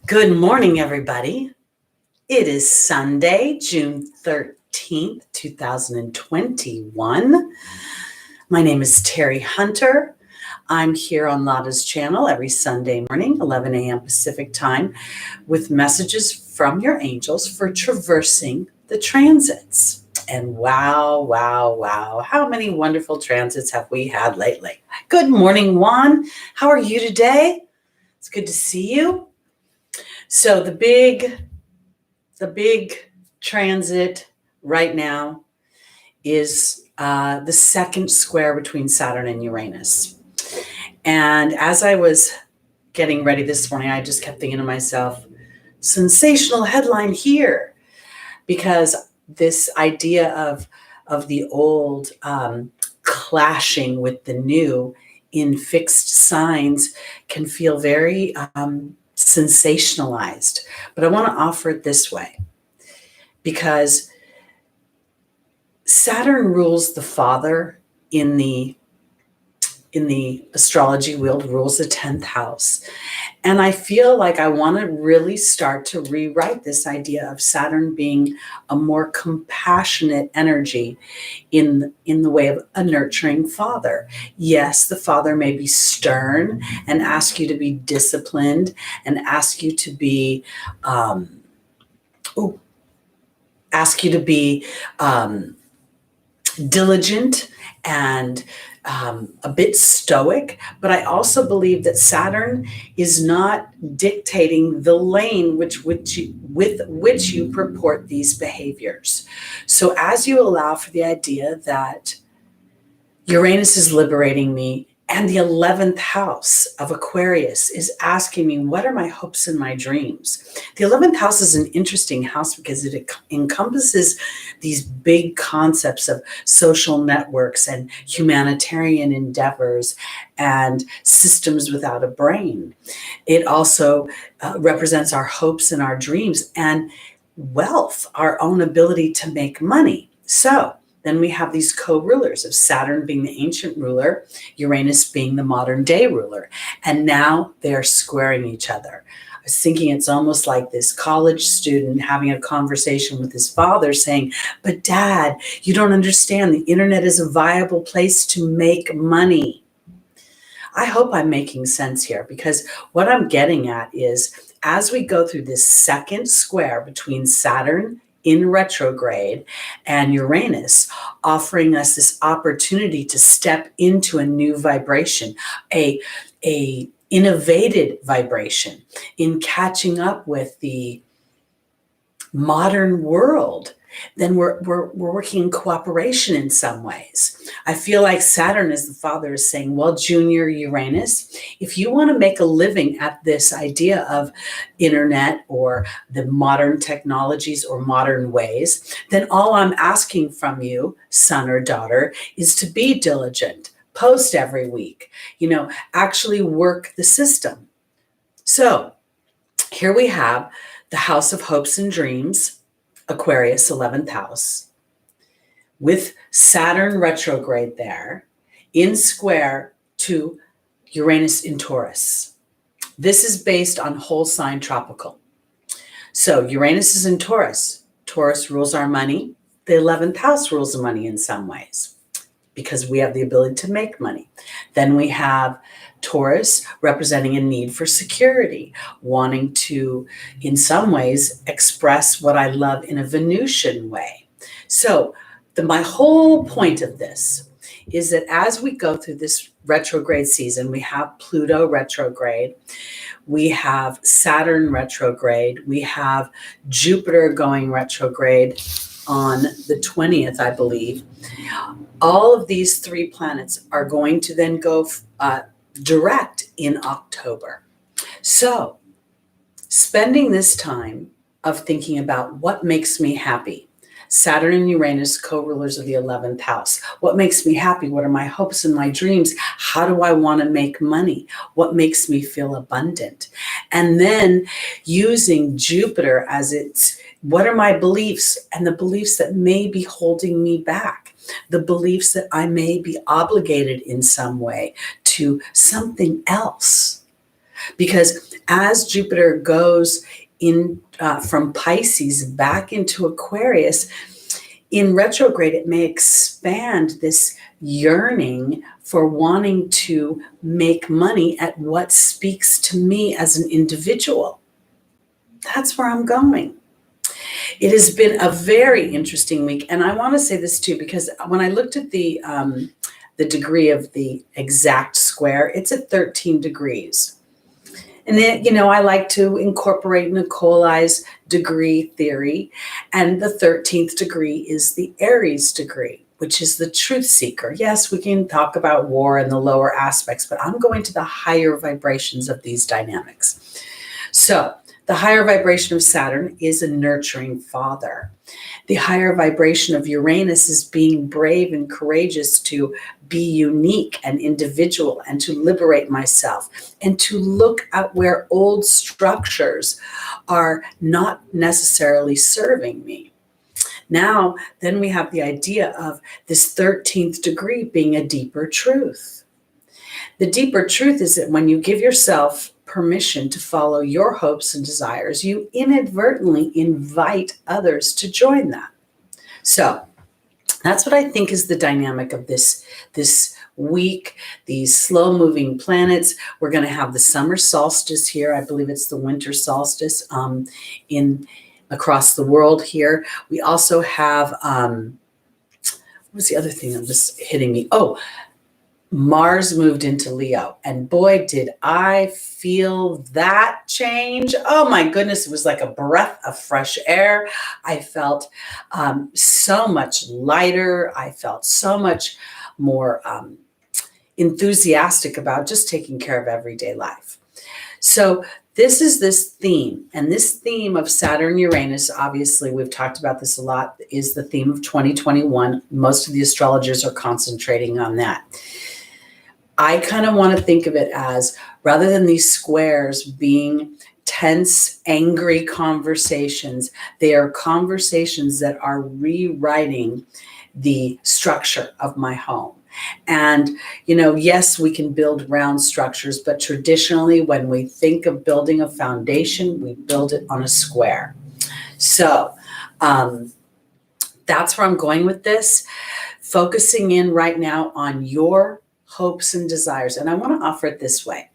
Good morning, everybody. It is Sunday, June 13th, 2021. My name is Teri Hunter. I'm here on Lada's channel every Sunday morning, 11 a.m. Pacific time, with messages from your angels for traversing the transits. And wow, how many wonderful transits have we had lately? Good morning, Juan. How are you today? It's good to see you. So the big transit right now is the second square between Saturn and Uranus. And as I was getting ready this morning, I just kept thinking to myself, sensational headline here, because this idea of the old clashing with the new in fixed signs can feel very sensationalized. But I want to offer it this way, because Saturn rules the father in the astrology wheel, rules the 10th house. And I feel like I want to really start to rewrite this idea of Saturn being a more compassionate energy in the way of a nurturing father. Yes, the father may be stern and ask you to be disciplined and ask you to be diligent and a bit stoic, but I also believe that Saturn is not dictating the lane with which you purport these behaviors. So as you allow for the idea that Uranus is liberating me, and the 11th house of Aquarius is asking me, what are my hopes and my dreams? The 11th house is an interesting house because it encompasses these big concepts of social networks and humanitarian endeavors and systems without a brain. It also represents our hopes and our dreams and wealth, our own ability to make money. So then we have these co-rulers of Saturn being the ancient ruler, Uranus being the modern day ruler. And now they're squaring each other. I was thinking it's almost like this college student having a conversation with his father saying, but Dad, you don't understand. The internet is a viable place to make money. I hope I'm making sense here, because what I'm getting at is as we go through this second square between Saturn in retrograde and Uranus, offering us this opportunity to step into a new vibration, a innovated vibration in catching up with the modern world, then we're working in cooperation in some ways. I feel like Saturn as the father is saying, well, Junior Uranus, if you want to make a living at this idea of internet or the modern technologies or modern ways, then all I'm asking from you, son or daughter, is to be diligent, post every week, actually work the system. So here we have the house of hopes and dreams, Aquarius, 11th house, with Saturn retrograde there, in square to Uranus in Taurus. This is based on whole sign tropical. So Uranus is in Taurus. Taurus rules our money. The 11th house rules the money in some ways, because we have the ability to make money. Then we have Taurus representing a need for security, wanting to, in some ways, express what I love in a Venusian way. So my whole point of this is that as we go through this retrograde season, we have Pluto retrograde, we have Saturn retrograde, we have Jupiter going retrograde on the 20th, I believe. All of these three planets are going to then go direct in October. So spending this time of thinking about what makes me happy. Saturn and Uranus, co-rulers of the 11th house. What makes me happy? What are my hopes and my dreams? How do I want to make money? What makes me feel abundant? And then using Jupiter as what are my beliefs and the beliefs that may be holding me back? The beliefs that I may be obligated in some way to something else. Because As Jupiter goes in from Pisces back into Aquarius, in retrograde, it may expand this yearning for wanting to make money at what speaks to me as an individual. That's where I'm going. It has been a very interesting week. And I want to say this too, because when I looked at the degree of the exact square, it's at 13 degrees. And then, I like to incorporate Nicole's degree theory. And the 13th degree is the Aries degree, which is the truth seeker. Yes, we can talk about war and the lower aspects, but I'm going to the higher vibrations of these dynamics. So the higher vibration of Saturn is a nurturing father. The higher vibration of Uranus is being brave and courageous to be unique and individual and to liberate myself and to look at where old structures are not necessarily serving me. Now, then we have the idea of this 13th degree being a deeper truth. The deeper truth is that when you give yourself permission to follow your hopes and desires, you inadvertently invite others to join that. So that's what I think is the dynamic of this week, these slow-moving planets. We're going to have the summer solstice here. I believe it's the winter solstice across the world here. We also have, what's the other thing that was hitting me? Oh, Mars moved into Leo, and boy, did I feel that change. Oh my goodness, it was like a breath of fresh air. I felt so much lighter. I felt so much more enthusiastic about just taking care of everyday life. So this is this theme, and this theme of Saturn Uranus, obviously we've talked about this a lot, is the theme of 2021. Most of the astrologers are concentrating on that. I kind of want to think of it as, rather than these squares being tense, angry conversations, they are conversations that are rewriting the structure of my home. And, yes, we can build round structures, but traditionally when we think of building a foundation, we build it on a square. So that's where I'm going with this, focusing in right now on your hopes and desires. And I want to offer it this way.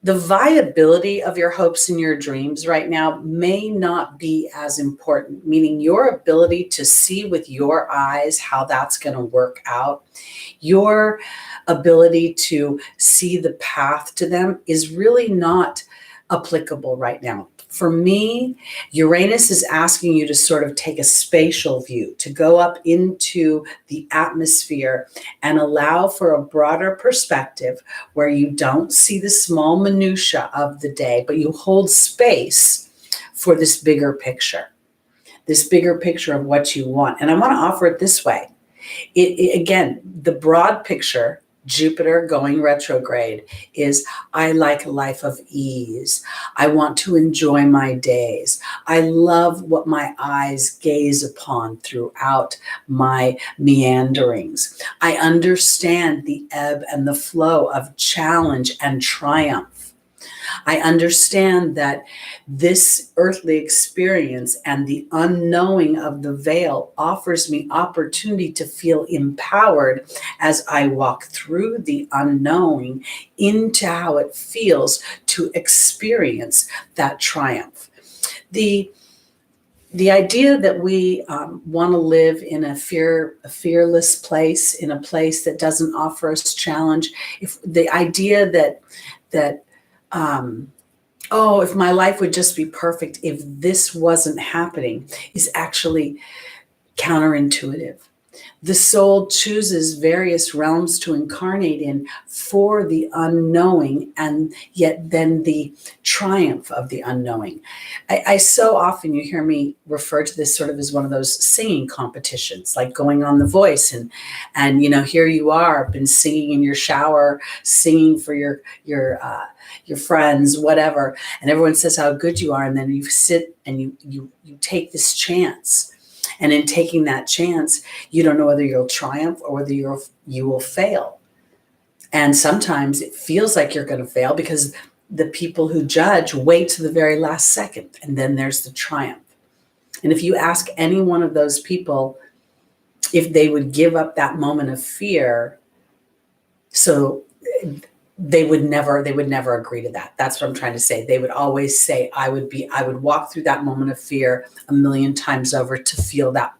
The viability of your hopes and your dreams right now may not be as important, meaning your ability to see with your eyes how that's going to work out, your ability to see the path to them is really not applicable right now. For me, Uranus is asking you to sort of take a spatial view, to go up into the atmosphere and allow for a broader perspective where you don't see the small minutia of the day, but you hold space for this bigger picture of what you want. And I want to offer it this way. Again, the broad picture, Jupiter going retrograde, is I like a life of ease. I want to enjoy my days. I love what my eyes gaze upon throughout my meanderings. I understand the ebb and the flow of challenge and triumph. I understand that this earthly experience and the unknowing of the veil offers me opportunity to feel empowered as I walk through the unknowing into how it feels to experience that triumph. The idea that we want to live in a fearless place, in a place that doesn't offer us challenge, if the idea that if my life would just be perfect if this wasn't happening, is actually counterintuitive. The soul chooses various realms to incarnate in for the unknowing, and yet then the triumph of the unknowing. I so often, you hear me refer to this sort of as one of those singing competitions, like going on The Voice, and here you are, been singing in your shower, singing for your friends, whatever, and everyone says how good you are, and then you sit and you take this chance. And in taking that chance, you don't know whether you'll triumph or whether you will fail. And sometimes it feels like you're going to fail because the people who judge wait to the very last second, and then there's the triumph. And if you ask any one of those people if they would give up that moment of fear, so they would never agree to that. That's what I'm trying to say. They would always say, I would walk through that moment of fear a million times over to feel that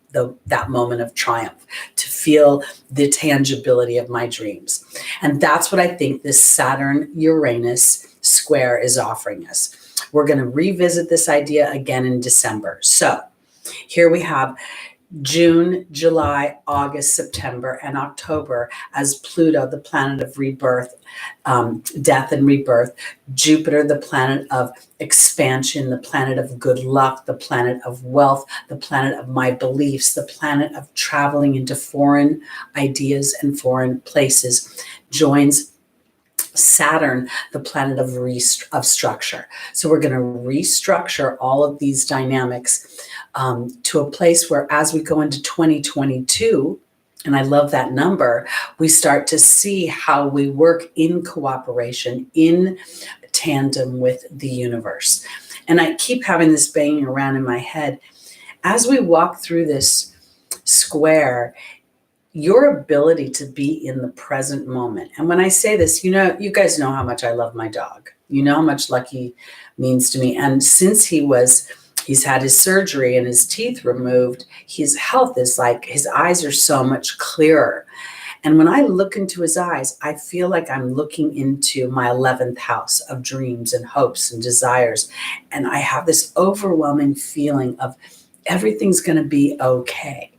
moment of triumph, to feel the tangibility of my dreams. And that's what I think this Saturn Uranus square is offering us. We're going to revisit this idea again in December. So here we have June, July, August, September, and October as Pluto, the planet of rebirth, death and rebirth, Jupiter, the planet of expansion, the planet of good luck, the planet of wealth, the planet of my beliefs, the planet of traveling into foreign ideas and foreign places, joins Saturn, the planet of structure. So we're going to restructure all of these dynamics to a place where, as we go into 2022, and I love that number, we start to see how we work in cooperation, in tandem with the universe. And I keep having this banging around in my head. As we walk through this square, your ability to be in the present moment. And when I say this, you guys know how much I love my dog. You know how much Lucky means to me. And since he's had his surgery and his teeth removed, his health is like, his eyes are so much clearer. And when I look into his eyes, I feel like I'm looking into my 11th house of dreams and hopes and desires. And I have this overwhelming feeling of everything's going to be okay.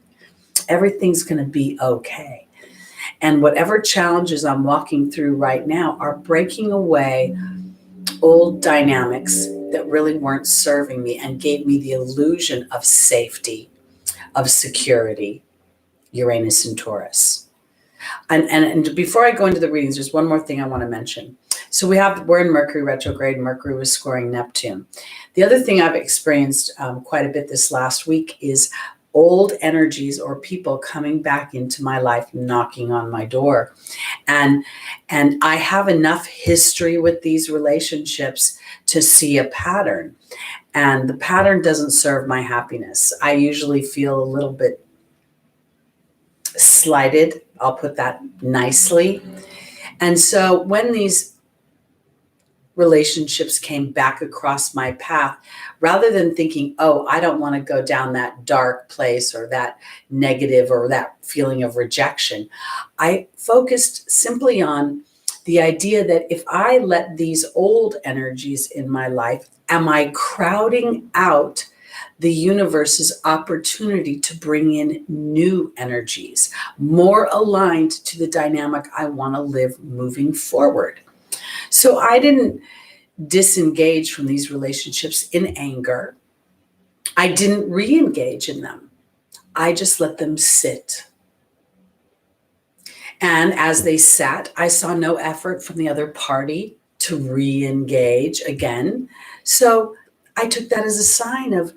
Everything's going to be okay. And whatever challenges I'm walking through right now are breaking away old dynamics that really weren't serving me and gave me the illusion of safety, of security, Uranus and Taurus. And before I go into the readings, there's one more thing I want to mention. So we're in Mercury retrograde. Mercury was squaring Neptune. The other thing I've experienced quite a bit this last week is old energies or people coming back into my life, knocking on my door. And I have enough history with these relationships to see a pattern. And the pattern doesn't serve my happiness. I usually feel a little bit slighted. I'll put that nicely. And so when these relationships came back across my path, rather than thinking, oh, I don't want to go down that dark place or that negative or that feeling of rejection, I focused simply on the idea that if I let these old energies in my life, am I crowding out the universe's opportunity to bring in new energies, more aligned to the dynamic I want to live moving forward? So I didn't disengage from these relationships in anger. I didn't re-engage in them. I just let them sit. And as they sat, I saw no effort from the other party to re-engage again. So I took that as a sign of,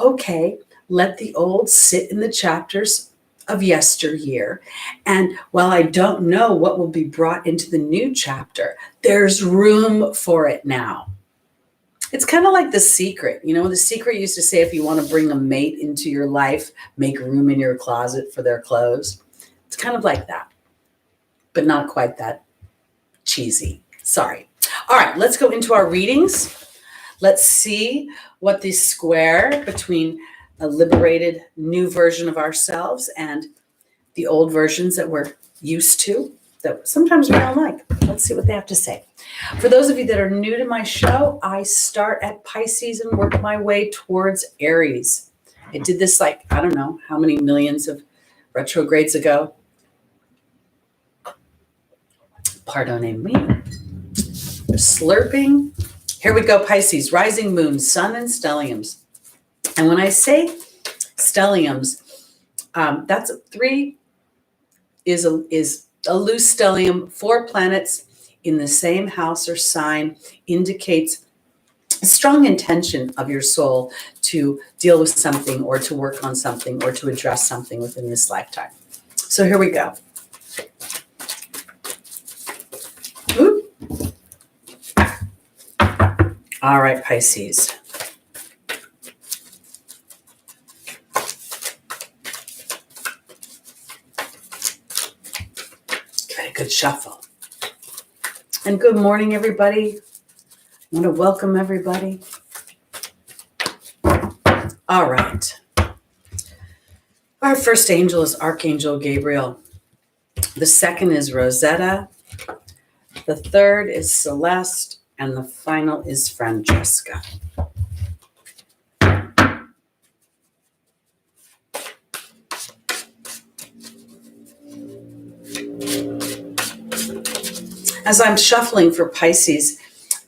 okay, let the old sit in the chapters of yesteryear. And while I don't know what will be brought into the new chapter, there's room for it now. It's kind of like The Secret. The Secret used to say, if you want to bring a mate into your life, make room in your closet for their clothes. It's kind of like that, but not quite that cheesy. Sorry. All right, let's go into our readings. Let's see what this square between a liberated new version of ourselves and the old versions that we're used to, that sometimes we don't like. Let's see what they have to say. For those of you that are new to my show, I start at Pisces and work my way towards Aries. I did this I don't know how many millions of retrogrades ago. Pardon me. Slurping. Here we go, Pisces, rising moon, sun, and stelliums. And when I say stelliums, that's 3 is a loose stellium. 4 planets in the same house or sign indicates a strong intention of your soul to deal with something or to work on something or to address something within this lifetime. So here we go. All right, Pisces. Give it a good shuffle. And good morning, everybody. I want to welcome everybody. All right. Our first angel is Archangel Gabriel. The second is Rosetta. The third is Celeste. And the final is Francesca. As I'm shuffling for Pisces,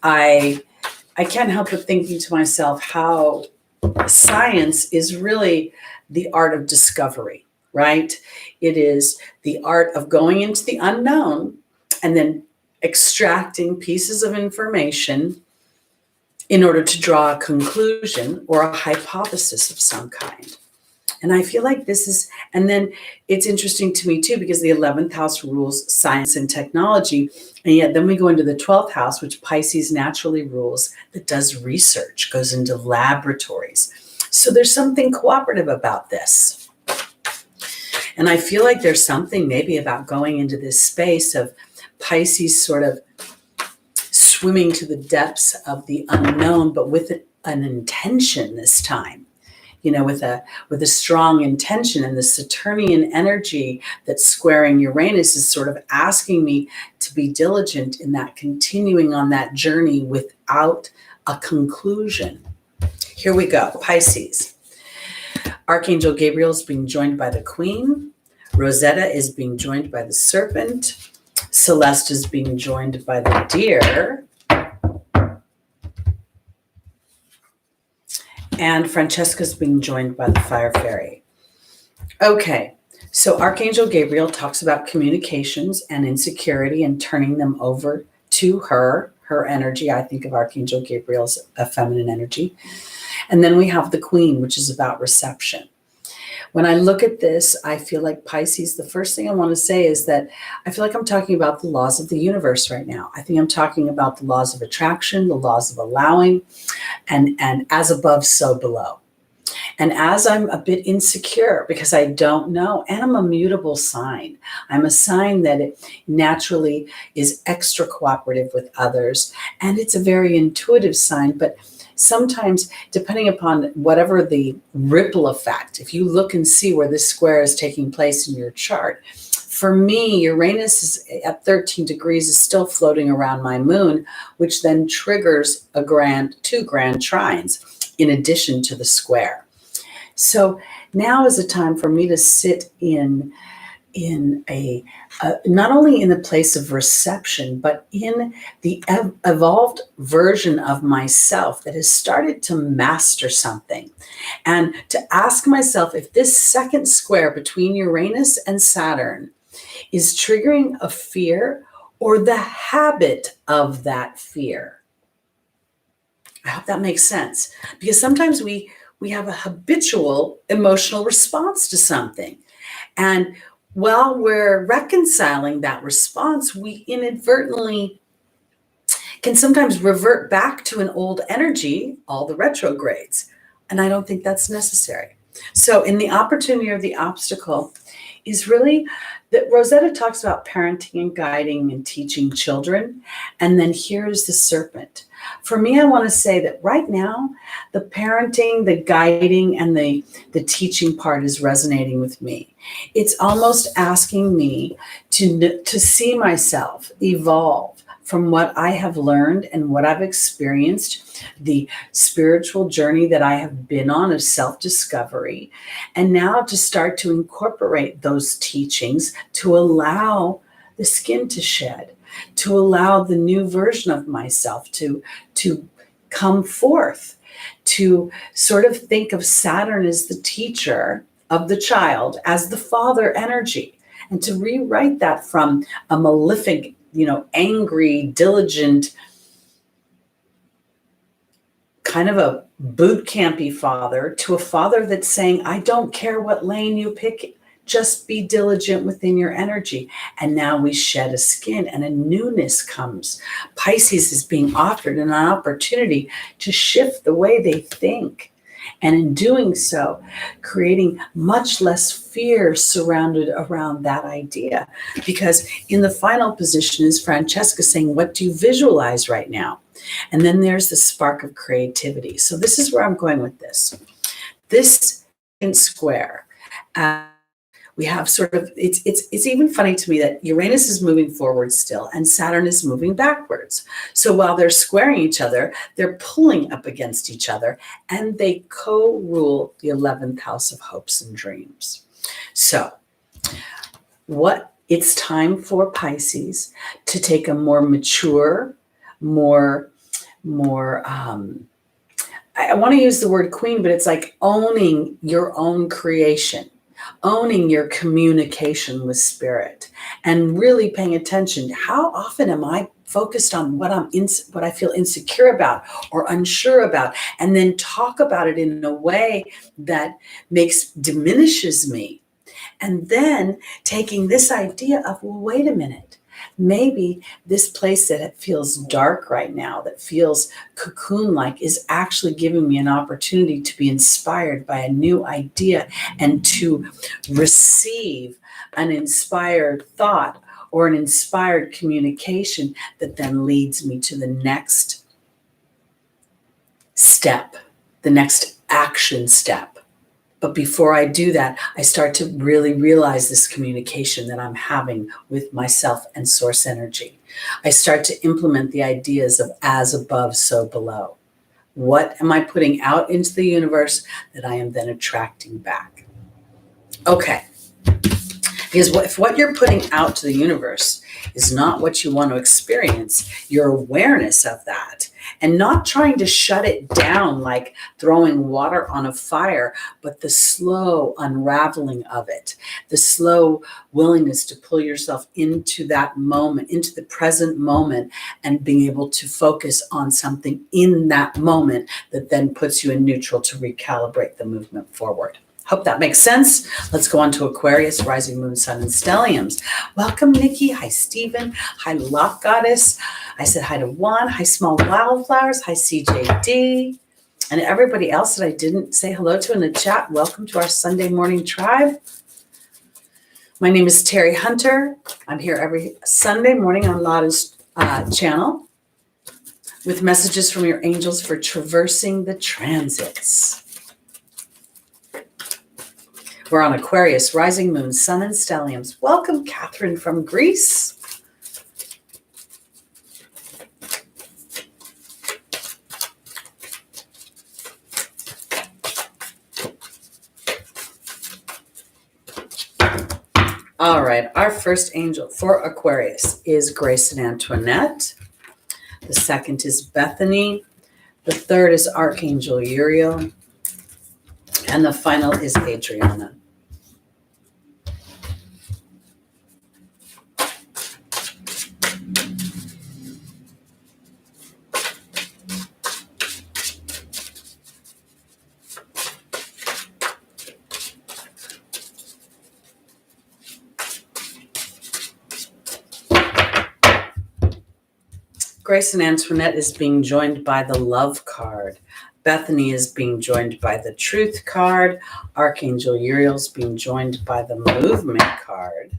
I can't help but thinking to myself how science is really the art of discovery, right? It is the art of going into the unknown and then extracting pieces of information in order to draw a conclusion or a hypothesis of some kind. And I feel like this is, and then it's interesting to me too, because the 11th house rules science and technology. And yet then we go into the 12th house, which Pisces naturally rules, that does research, goes into laboratories. So there's something cooperative about this. And I feel like there's something maybe about going into this space of Pisces sort of swimming to the depths of the unknown, but with an intention this time. You know, with a strong intention, and the Saturnian energy that's squaring Uranus is sort of asking me to be diligent in that, continuing on that journey without a conclusion. Here we go, Pisces. Archangel Gabriel is being joined by the Queen. Rosetta is being joined by the Serpent. Celeste is being joined by the Deer. And Francesca's being joined by the Fire Fairy. Okay, so Archangel Gabriel talks about communications and insecurity and turning them over to her energy. I think of Archangel Gabriel as a feminine energy. And then we have the Queen, which is about reception. When I look at this, I feel like Pisces, the first thing I want to say is that I feel like I'm talking about the laws of the universe right now. I think I'm talking about the laws of attraction, the laws of allowing, and as above, so below. And as I'm a bit insecure because I don't know, and I'm a mutable sign. I'm a sign that it naturally is extra cooperative with others. And it's a very intuitive sign, but sometimes, depending upon whatever the ripple effect, if you look and see where this square is taking place in your chart, for me, Uranus is at 13 degrees is still floating around my moon, which then triggers two grand trines in addition to the square. So now is a time for me to sit in a not only in the place of reception, but in the evolved version of myself that has started to master something, and to ask myself if this second square between Uranus and Saturn is triggering a fear or the habit of that fear. I hope that makes sense, because sometimes we have a habitual emotional response to something, and while we're reconciling that response, we inadvertently can sometimes revert back to an old energy, all the retrogrades. And I don't think that's necessary. So in the opportunity or the obstacle is really that Rosetta talks about parenting and guiding and teaching children. And then here's the Serpent. For me, I want to say that right now, the parenting, the guiding, and the teaching part is resonating with me. It's almost asking me to see myself evolve from what I have learned and what I've experienced, the spiritual journey that I have been on of self-discovery, and now to start to incorporate those teachings to allow the skin to shed, to allow the new version of myself to come forth, to sort of think of Saturn as the teacher of the child, as the father energy, and to rewrite that from a malefic, angry, diligent, kind of a boot campy father to a father that's saying, I don't care what lane you pick, Just be diligent within your energy. And now we shed a skin and a newness comes. Pisces is being offered an opportunity to shift the way they think. And in doing so, creating much less fear surrounded around that idea. Because in the final position is Francesca saying, what do you visualize right now? And then there's the spark of creativity. So this is where I'm going with this. This in square, we have sort of, it's even funny to me that Uranus is moving forward still and Saturn is moving backwards. So while they're squaring each other, they're pulling up against each other, and they co-rule the 11th house of hopes and dreams. So it's time for Pisces to take a more mature, more I want to use the word queen, but it's like owning your own creation, owning your communication with spirit, and really paying attention. How often am I focused on what I feel insecure about or unsure about, and then talk about it in a way that diminishes me? And then taking this idea of, well, wait a minute. Maybe this place that it feels dark right now, that feels cocoon-like, is actually giving me an opportunity to be inspired by a new idea and to receive an inspired thought or an inspired communication that then leads me to the next step, the next action step. But before I do that, I start to really realize this communication that I'm having with myself and source energy. I start to implement the ideas of as above, so below. What am I putting out into the universe that I am then attracting back? Okay. Because if what you're putting out to the universe is not what you want to experience, your awareness of that, and not trying to shut it down like throwing water on a fire, but the slow unraveling of it, the slow willingness to pull yourself into that moment, into the present moment, and being able to focus on something in that moment that then puts you in neutral to recalibrate the movement forward. Hope that makes sense. Let's go on to Aquarius, rising moon, sun, and stelliums. Welcome, Nikki. Hi, Stephen. Hi, Lock Goddess. I said hi to Juan. Hi, Small Wildflowers. Hi, CJD. And everybody else that I didn't say hello to in the chat, welcome to our Sunday morning tribe. My name is Teri Hunter. I'm here every Sunday morning on Lotta's channel with messages from your angels for traversing the transits. We're on Aquarius, rising moon, sun, and stelliums. Welcome, Catherine from Greece. All right, our first angel for Aquarius is Grace and Antoinette. The second is Bethany. The third is Archangel Uriel. And the final is Adriana. Grace and Antoinette is being joined by the Love card. Bethany is being joined by the Truth card. Archangel Uriel is being joined by the Movement card.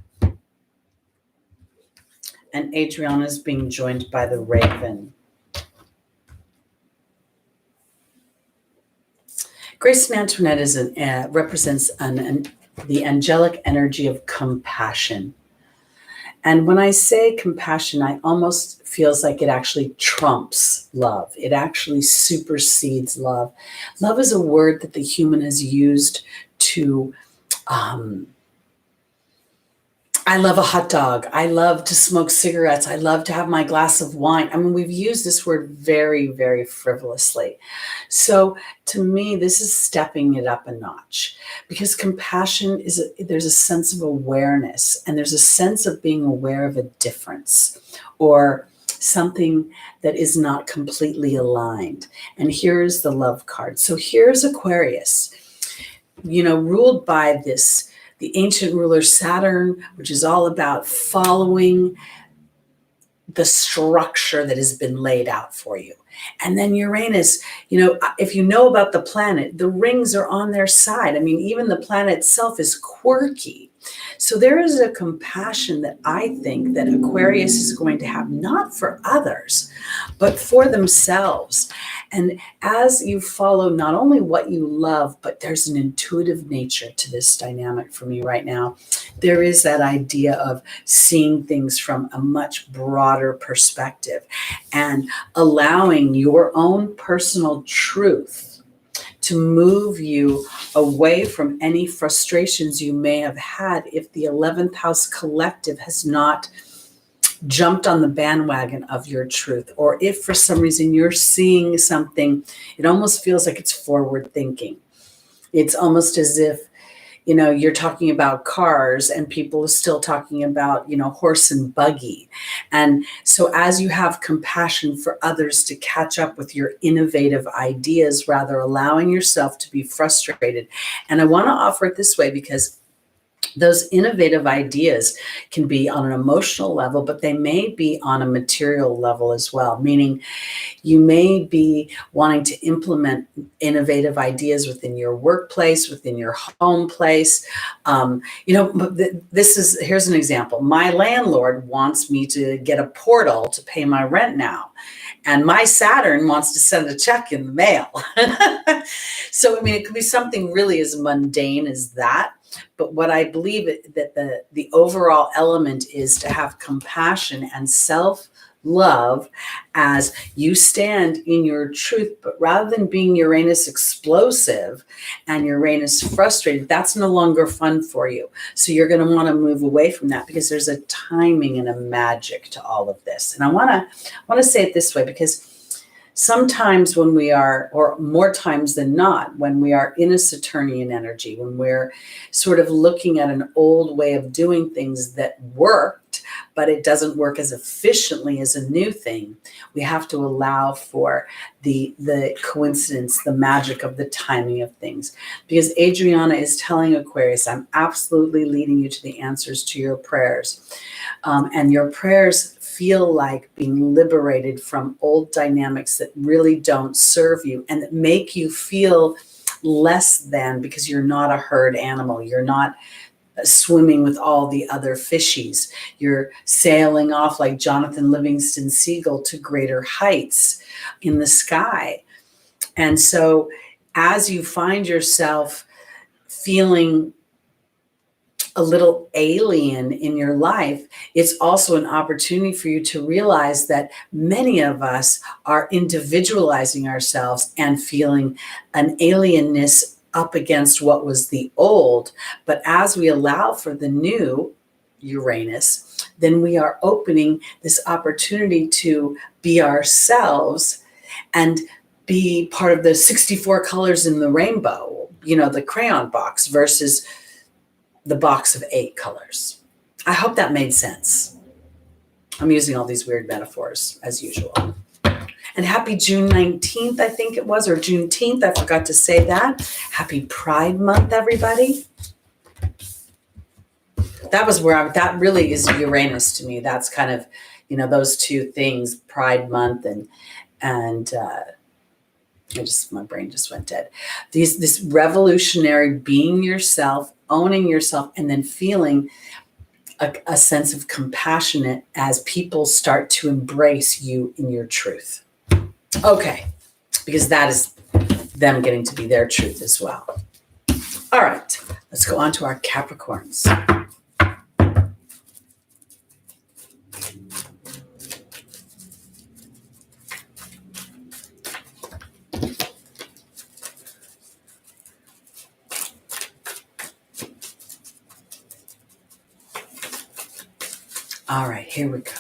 And Adriana is being joined by the Raven. Grace and Antoinette represents the angelic energy of compassion. And when I say compassion, I almost feels like it actually trumps love. It actually supersedes love. Love is a word that the human has used to, I love a hot dog. I love to smoke cigarettes. I love to have my glass of wine. I mean, we've used this word very, very frivolously. So to me, this is stepping it up a notch, because compassion there's a sense of awareness, and there's a sense of being aware of a difference or something that is not completely aligned. And here's the Love card. So here's Aquarius, ruled by this the ancient ruler Saturn, which is all about following the structure that has been laid out for you. And then Uranus, if you know about the planet, the rings are on their side. I mean, even the planet itself is quirky. So there is a compassion that I think that Aquarius is going to have, not for others, but for themselves. And as you follow not only what you love, but there's an intuitive nature to this dynamic for me right now. There is that idea of seeing things from a much broader perspective and allowing your own personal truth to move you away from any frustrations you may have had if the 11th house collective has not jumped on the bandwagon of your truth, or if for some reason you're seeing something, it almost feels like it's forward thinking. It's almost as if, you're talking about cars and people are still talking about, horse and buggy. And so as you have compassion for others to catch up with your innovative ideas, rather allowing yourself to be frustrated. And I want to offer it this way because those innovative ideas can be on an emotional level, but they may be on a material level as well, meaning you may be wanting to implement innovative ideas within your workplace, within your home place. Here's an example. My landlord wants me to get a portal to pay my rent now. And my Saturn wants to send a check in the mail. So, it could be something really as mundane as that. But what I believe that the overall element is to have compassion and self-love as you stand in your truth. But rather than being Uranus explosive and Uranus frustrated, that's no longer fun for you. So you're going to want to move away from that because there's a timing and a magic to all of this. And I want to say it this way because sometimes when we are, or more times than not, when we are in a Saturnian energy, when we're sort of looking at an old way of doing things that worked, but it doesn't work as efficiently as a new thing, we have to allow for the coincidence, the magic of the timing of things. Because Adriana is telling Aquarius, I'm absolutely leading you to the answers to your prayers. And your prayers feel like being liberated from old dynamics that really don't serve you and that make you feel less than because you're not a herd animal. You're not swimming with all the other fishies. You're sailing off like Jonathan Livingston Seagull to greater heights in the sky. And so as you find yourself feeling a little alien in your life, it's also an opportunity for you to realize that many of us are individualizing ourselves and feeling an alienness up against what was the old. But as we allow for the new Uranus, then we are opening this opportunity to be ourselves and be part of the 64 colors in the rainbow, the crayon box versus the box of 8 colors. I hope that made sense. I'm using all these weird metaphors as usual. And happy June 19th, I think it was, or Juneteenth. I forgot to say that. Happy Pride Month, everybody. That was that really is Uranus to me. That's kind of, those two things, Pride Month and my brain just went dead. This revolutionary being yourself, owning yourself, and then feeling a sense of compassion as people start to embrace you in your truth. Okay, because that is them getting to be their truth as well. All right, let's go on to our Capricorns. All right, here we go.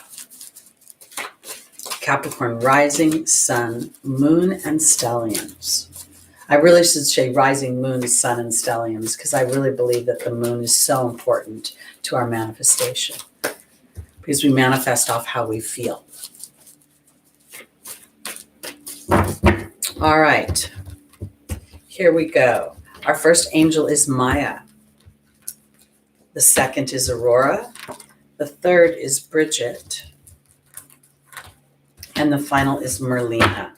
Capricorn, rising, sun, moon, and stelliums. I really should say rising, moon, sun, and stelliums because I really believe that the moon is so important to our manifestation because we manifest off how we feel. All right, here we go. Our first angel is Maya. The second is Aurora. The third is Bridget. And the final is Merlina.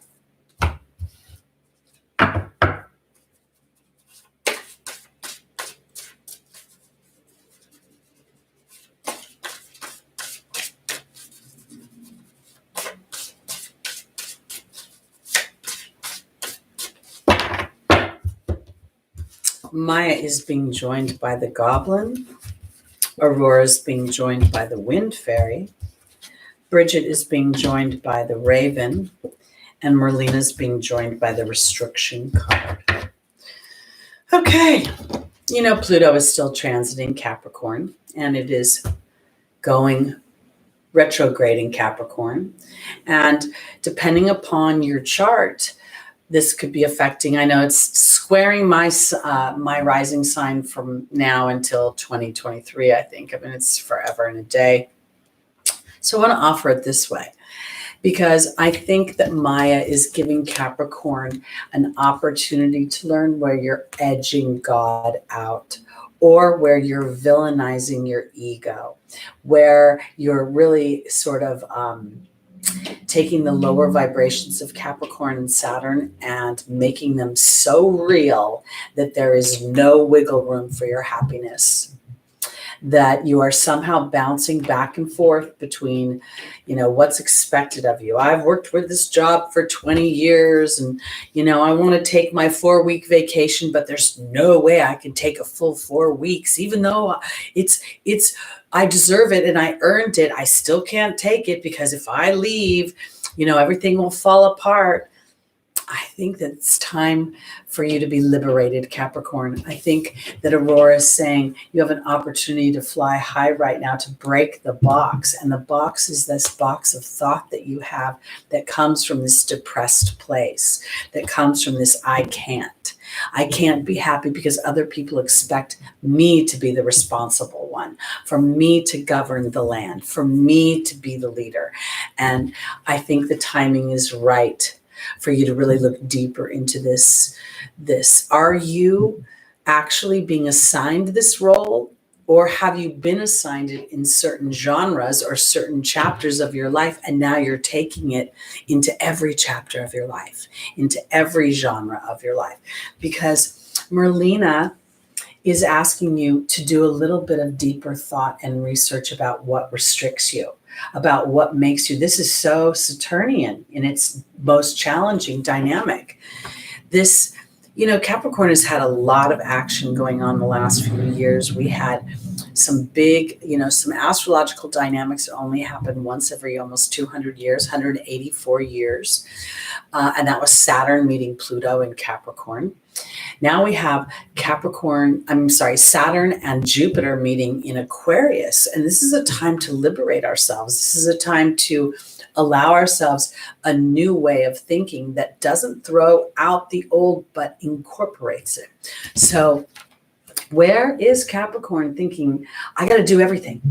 Maya is being joined by the Goblin. Aurora is being joined by the Wind Fairy. Bridget is being joined by the Raven. And Merlina is being joined by the Restriction card. Okay. You know, Pluto is still transiting Capricorn, and it is going retrograde in Capricorn. And depending upon your chart, this could be affecting, I know it's squaring my rising sign from now until 2023, I think. I mean, it's forever and a day. So I want to offer it this way, because I think that Maya is giving Capricorn an opportunity to learn where you're edging God out, or where you're villainizing your ego, where you're really sort of taking the lower vibrations of Capricorn and Saturn and making them so real that there is no wiggle room for your happiness, that you are somehow bouncing back and forth between, you know, what's expected of you. I've worked with this job for 20 years and, you know, I want to take my 4-week vacation, but there's no way I can take a full 4 weeks, even though I deserve it and I earned it. I still can't take it because if I leave, you know, everything will fall apart. I think that it's time for you to be liberated, Capricorn. I think that Aurora is saying you have an opportunity to fly high right now, to break the box. And the box is this box of thought that you have that comes from this depressed place, that comes from this I can't be happy because other people expect me to be the responsible one, for me to govern the land, for me to be the leader. And I think the timing is right for you to really look deeper into this. Are you actually being assigned this role, or have you been assigned it in certain genres or certain chapters of your life, and now you're taking it into every chapter of your life, into every genre of your life? Because Merlina is asking you to do a little bit of deeper thought and research about what restricts you, about what makes you. This is so Saturnian in its most challenging dynamic. This, you know, Capricorn has had a lot of action going on the last few years. We had some big, you know, some astrological dynamics that only happen once every almost 200 years, 184 years. And that was Saturn meeting Pluto in Capricorn. Now we have Saturn and Jupiter meeting in Aquarius. And this is a time to liberate ourselves. This is a time to allow ourselves a new way of thinking that doesn't throw out the old, but incorporates it. So where is Capricorn thinking, I got to do everything.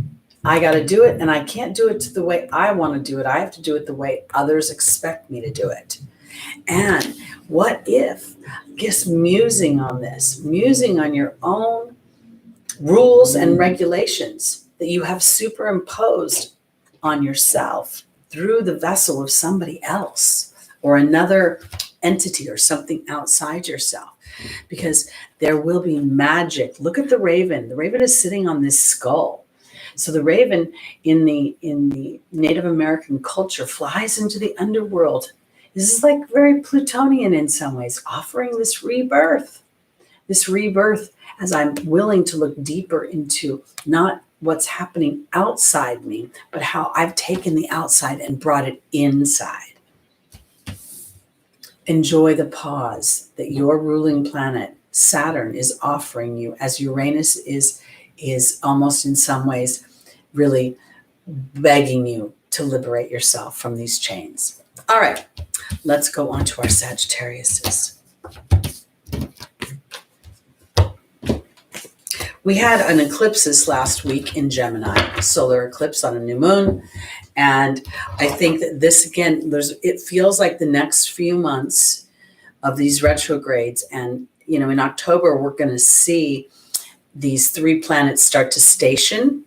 I got to do it, and I can't do it the way I want to do it. I have to do it the way others expect me to do it. And what if, just musing on this, musing on your own rules and regulations that you have superimposed on yourself through the vessel of somebody else or another entity or something outside yourself, because there will be magic. Look at the raven. The raven is sitting on this skull. So the raven in the Native American culture flies into the underworld. This is like very Plutonian in some ways, offering this rebirth as I'm willing to look deeper into not what's happening outside me, but how I've taken the outside and brought it inside. Enjoy the pause that your ruling planet, Saturn, is offering you, as Uranus is almost in some ways really begging you to liberate yourself from these chains. All right, let's go on to our Sagittariuses. We had an eclipse this last week in Gemini, a solar eclipse on a new moon. And I think that this, again, it feels like the next few months of these retrogrades. And, you know, in October, we're going to see these 3 planets start to station.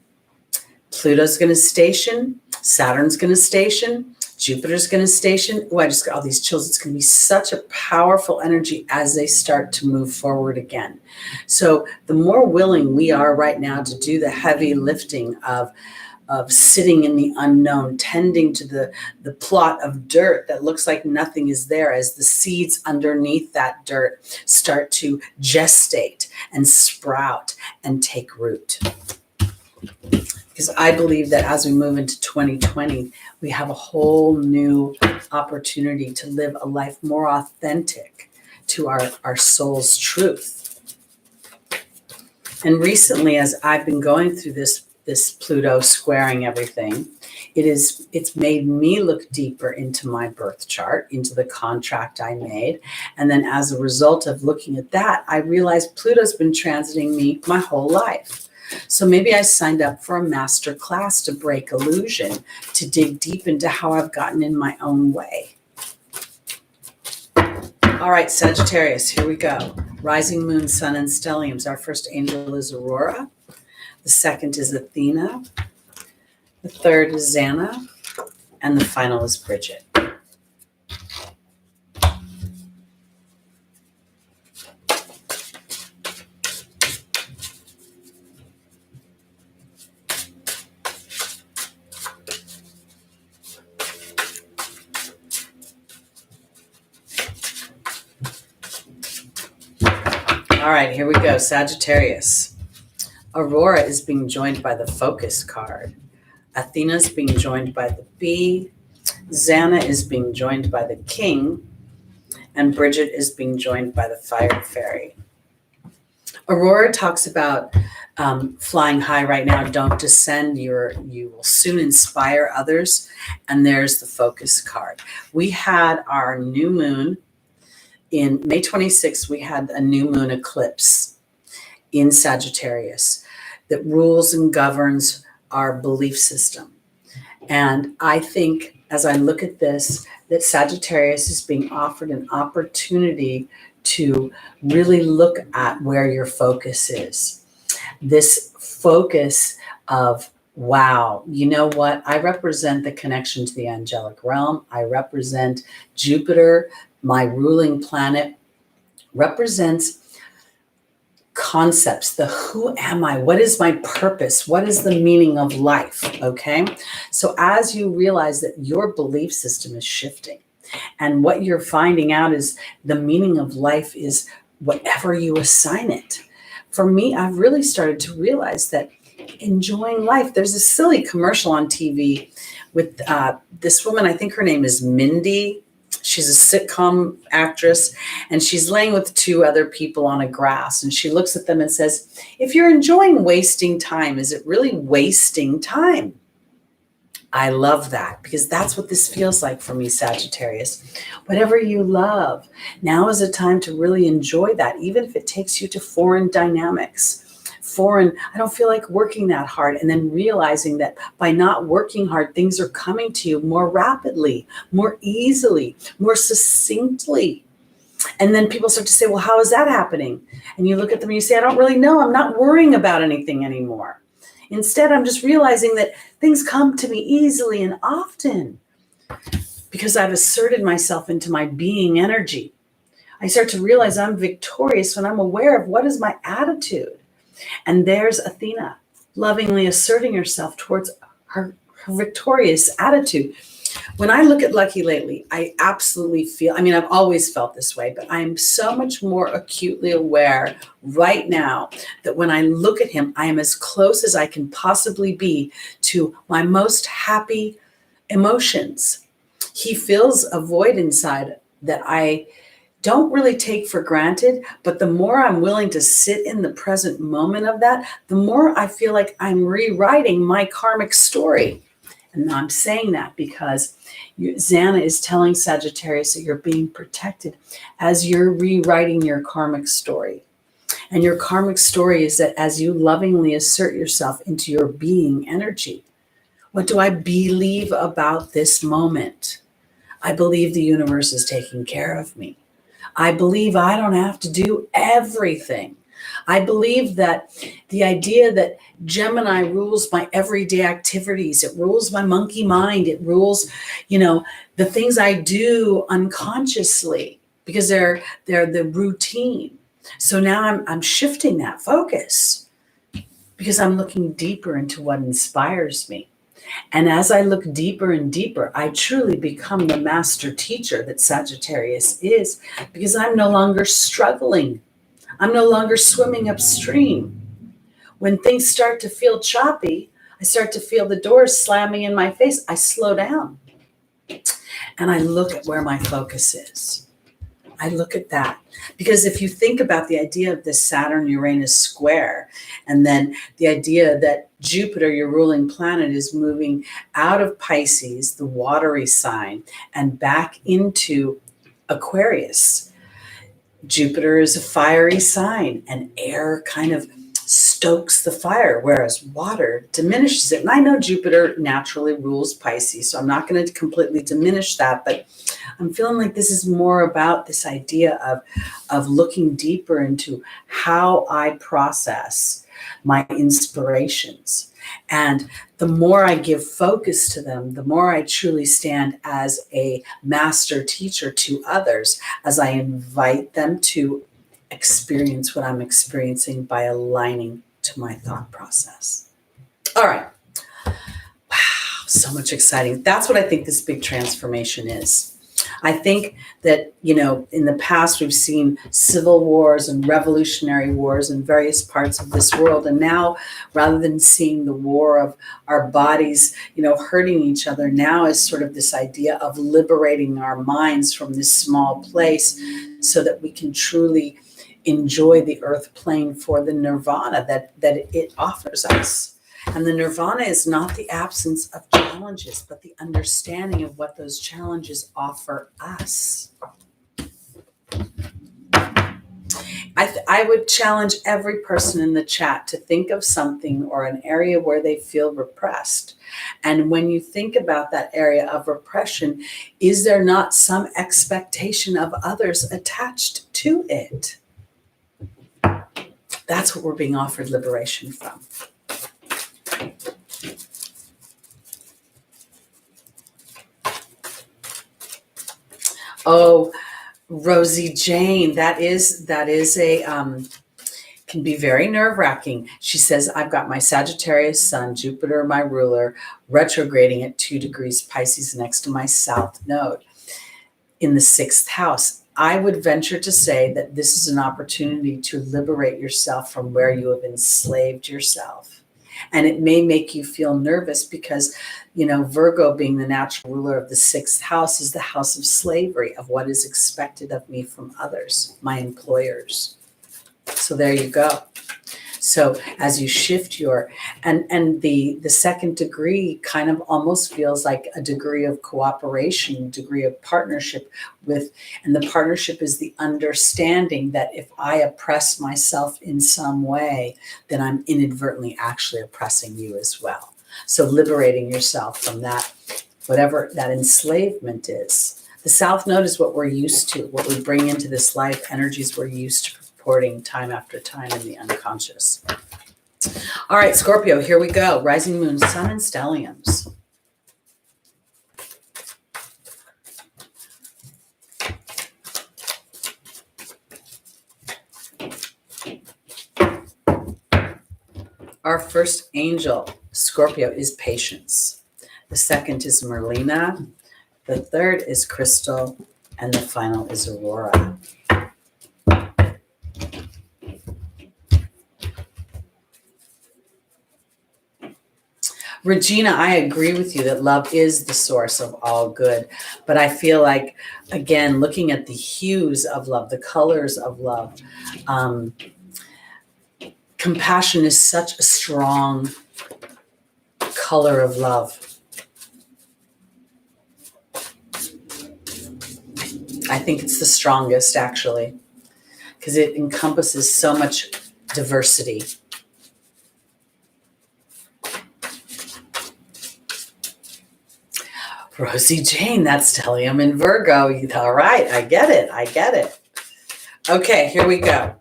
Pluto's going to station, Saturn's going to station, Jupiter's going to station. Oh, I just got all these chills. It's going to be such a powerful energy as they start to move forward again. So the more willing we are right now to do the heavy lifting of sitting in the unknown, tending to the plot of dirt that looks like nothing is there, as the seeds underneath that dirt start to gestate and sprout and take root. Because I believe that as we move into 2020, we have a whole new opportunity to live a life more authentic to our soul's truth. And recently, as I've been going through this Pluto squaring everything, it's made me look deeper into my birth chart, into the contract I made. And then as a result of looking at that, I realized Pluto's been transiting me my whole life. So maybe I signed up for a master class to break illusion, to dig deep into how I've gotten in my own way. All right, Sagittarius, here we go. Rising moon, sun, and stelliums. Our first angel is Aurora. The second is Athena. The third is Xana. And the final is Bridget. All right, here we go, Sagittarius. Aurora is being joined by the Focus card. Athena is being joined by the Bee. Xana is being joined by the King. And Bridget is being joined by the Fire Fairy. Aurora talks about flying high right now. Don't descend. You will soon inspire others. And there's the Focus card. We had our new moon. In May 26th, we had a new moon eclipse in Sagittarius that rules and governs our belief system. And I think, as I look at this, that Sagittarius is being offered an opportunity to really look at where your focus is. This focus of, wow, you know what? I represent the connection to the angelic realm. I represent Jupiter. My ruling planet represents concepts, the who am I? What is my purpose? What is the meaning of life? Okay. So as you realize that your belief system is shifting, and what you're finding out is the meaning of life is whatever you assign it. For me, I've really started to realize that enjoying life, there's a silly commercial on TV with this woman, I think her name is Mindy. She's a sitcom actress, and she's laying with 2 other people on a grass, and she looks at them and says, if you're enjoying wasting time, is it really wasting time? I love that, because that's what this feels like for me, Sagittarius. Whatever you love, now is a time to really enjoy that, even if it takes you to foreign dynamics. I don't feel like working that hard, and then realizing that by not working hard, things are coming to you more rapidly, more easily, more succinctly. And then people start to say, well, how is that happening? And you look at them and you say, I don't really know. I'm not worrying about anything anymore. Instead, I'm just realizing that things come to me easily and often because I've asserted myself into my being energy. I start to realize I'm victorious when I'm aware of what is my attitude. And there's Athena lovingly asserting herself towards her victorious attitude. When I look at Lucky lately, I absolutely feel, I've always felt this way, but I'm so much more acutely aware right now that when I look at him, I am as close as I can possibly be to my most happy emotions. He fills a void inside that I don't really take for granted, but the more I'm willing to sit in the present moment of that, the more I feel like I'm rewriting my karmic story. And I'm saying that because Xana is telling Sagittarius that you're being protected as you're rewriting your karmic story. And your karmic story is that as you lovingly assert yourself into your being energy, what do I believe about this moment? I believe the universe is taking care of me. I believe I don't have to do everything. I believe that the idea that Gemini rules my everyday activities, it rules my monkey mind, it rules, the things I do unconsciously because they're the routine. So now I'm shifting that focus because I'm looking deeper into what inspires me. And as I look deeper and deeper, I truly become the master teacher that Sagittarius is, because I'm no longer struggling. I'm no longer swimming upstream. When things start to feel choppy, I start to feel the doors slamming in my face. I slow down and I look at where my focus is. I look at that. Because if you think about the idea of this Saturn-Uranus square, and then the idea that Jupiter, your ruling planet, is moving out of Pisces, the watery sign, and back into Aquarius. Jupiter is a fiery sign, and air kind of stokes the fire, whereas water diminishes it. And I know Jupiter naturally rules Pisces, so I'm not going to completely diminish that, but I'm feeling like this is more about this idea of looking deeper into how I process my inspirations. And the more I give focus to them, the more I truly stand as a master teacher to others, as I invite them to experience what I'm experiencing by aligning to my thought process. All right. Wow, so much exciting. That's what I think this big transformation is. I think that, in the past, we've seen civil wars and revolutionary wars in various parts of this world. And now, rather than seeing the war of our bodies, hurting each other, now is sort of this idea of liberating our minds from this small place so that we can truly enjoy the earth plane for the nirvana that it offers us. And the nirvana is not the absence of challenges, but the understanding of what those challenges offer us. I would challenge every person in the chat to think of something or an area where they feel repressed. And when you think about that area of repression, is there not some expectation of others attached to it? That's what we're being offered liberation from. Oh, Rosie Jane, that is a can be very nerve-wracking. She says, I've got my Sagittarius sun, Jupiter, my ruler, retrograding at 2 degrees Pisces next to my south node in the 6th house. I would venture to say that this is an opportunity to liberate yourself from where you have enslaved yourself. And it may make you feel nervous because, Virgo, being the natural ruler of the 6th house, is the house of slavery, of what is expected of me from others, my employers. So there you go. So as you shift and the second degree kind of almost feels like a degree of cooperation, degree of partnership and the partnership is the understanding that if I oppress myself in some way, then I'm inadvertently actually oppressing you as well. So liberating yourself from that, whatever that enslavement is. The South Node is what we're used to, what we bring into this life, energies we're used to reporting time after time in the unconscious. All right, Scorpio, here we go. Rising moon, sun, and stelliums. Our first angel, Scorpio, is patience. The second is Merlina. The third is Crystal. And the final is Aurora. Regina, I agree with you that love is the source of all good. But I feel like, again, looking at the hues of love, the colors of love, compassion is such a strong color of love. I think it's the strongest, actually, because it encompasses so much diversity. Rosie Jane, that's stellium in Virgo. All right, I get it. Okay, here we go.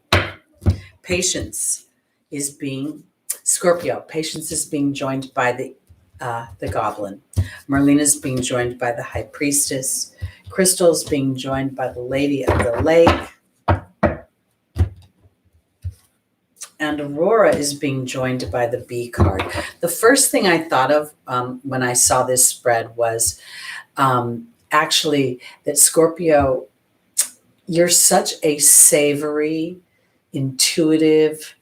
Patience is being Scorpio. Patience is being joined by the goblin. Merlin is being joined by the high priestess. Crystal is being joined by the lady of the lake. And Aurora is being joined by the Bee card. The first thing I thought of when I saw this spread was actually that Scorpio, you're such a savory, intuitive,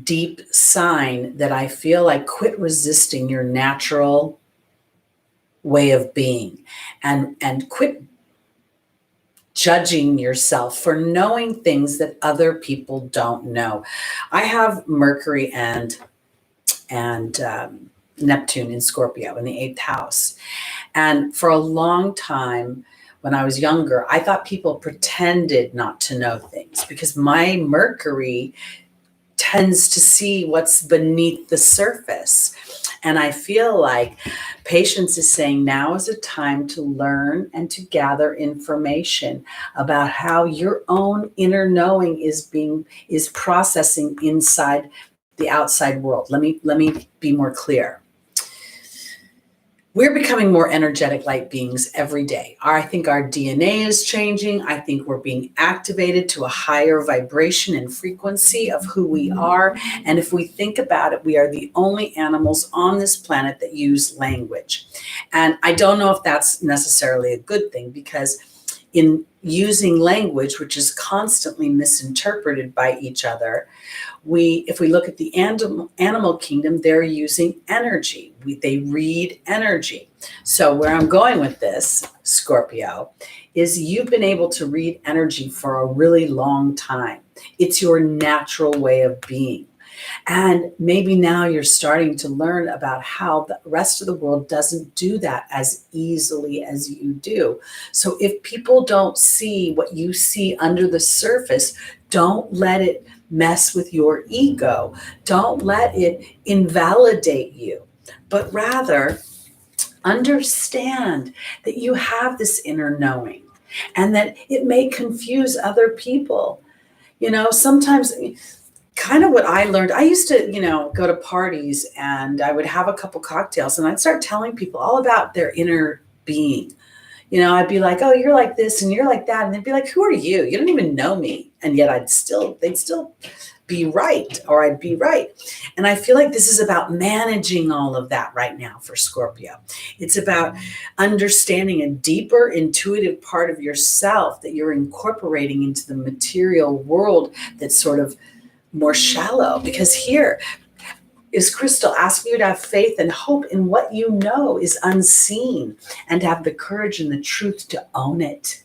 deep sign that I feel like quit resisting your natural way of being and quit judging yourself for knowing things that other people don't know. I have Mercury and Neptune in Scorpio in the 8th house. And for a long time, when I was younger, I thought people pretended not to know things because my Mercury tends to see what's beneath the surface. And I feel like Patience is saying now is a time to learn and to gather information about how your own inner knowing is processing inside the outside world. Let me be more clear. We're becoming more energetic light beings every day. I think our DNA is changing. I think we're being activated to a higher vibration and frequency of who we are. And if we think about it, we are the only animals on this planet that use language. And I don't know if that's necessarily a good thing, because in using language, which is constantly misinterpreted by each other, if we look at the animal kingdom, they're using energy. They read energy. So where I'm going with this, Scorpio, is you've been able to read energy for a really long time. It's your natural way of being. And maybe now you're starting to learn about how the rest of the world doesn't do that as easily as you do. So if people don't see what you see under the surface, don't let it mess with your ego. Don't let it invalidate you, but rather understand that you have this inner knowing and that it may confuse other people. You know, sometimes kind of what I learned, I used to, go to parties and I would have a couple cocktails and I'd start telling people all about their inner being. I'd be like, oh, you're like this and you're like that. And they'd be like, who are you? You don't even know me. And yet they'd still be right, or I'd be right. And I feel like this is about managing all of that right now for Scorpio. It's about understanding a deeper intuitive part of yourself that you're incorporating into the material world that's sort of more shallow. Because here is Crystal asking you to have faith and hope in what you know is unseen, and to have the courage and the truth to own it.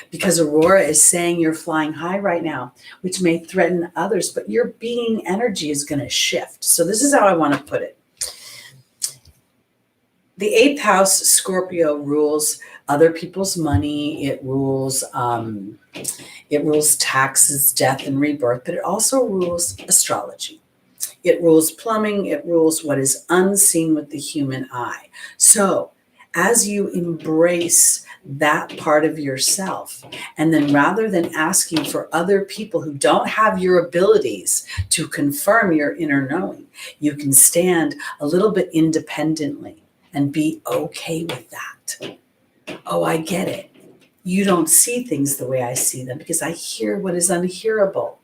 Because Aurora is saying you're flying high right now, which may threaten others, but your being energy is going to shift. So this is how I want to put it. The 8th house, Scorpio, rules other people's money. It rules taxes, death, and rebirth, but it also rules astrology. It rules plumbing. It rules what is unseen with the human eye. So as you embrace that part of yourself, and then rather than asking for other people who don't have your abilities to confirm your inner knowing, you can stand a little bit independently and be okay with that. Oh, I get it. You don't see things the way I see them because I hear what is unhearable.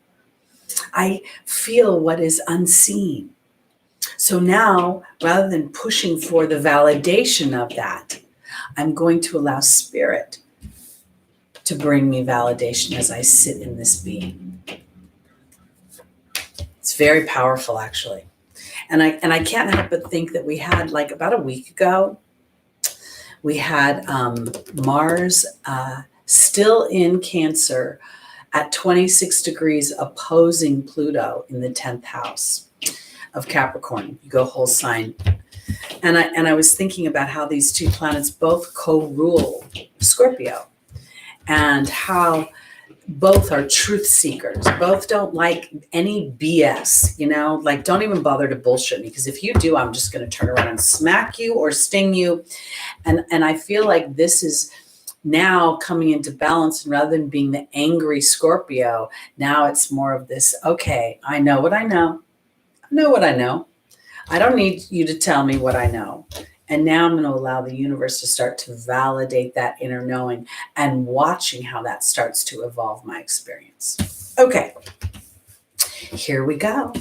I feel what is unseen. So now, rather than pushing for the validation of that, I'm going to allow Spirit to bring me validation as I sit in this being. It's very powerful, actually. And I can't help but think that we had, like about a week ago, we had Mars still in Cancer at 26 degrees opposing Pluto in the 10th house of Capricorn. You go whole sign. And I was thinking about how these two planets both co-rule Scorpio, and how both are truth seekers. Both don't like any BS, like don't even bother to bullshit me, because if you do, I'm just going to turn around and smack you or sting you. And I feel like this is now coming into balance, and rather than being the angry Scorpio, now it's more of this, okay, I know what I know. I know what I know. I don't need you to tell me what I know. And now I'm going to allow the universe to start to validate that inner knowing and watching how that starts to evolve my experience. Okay, here we go.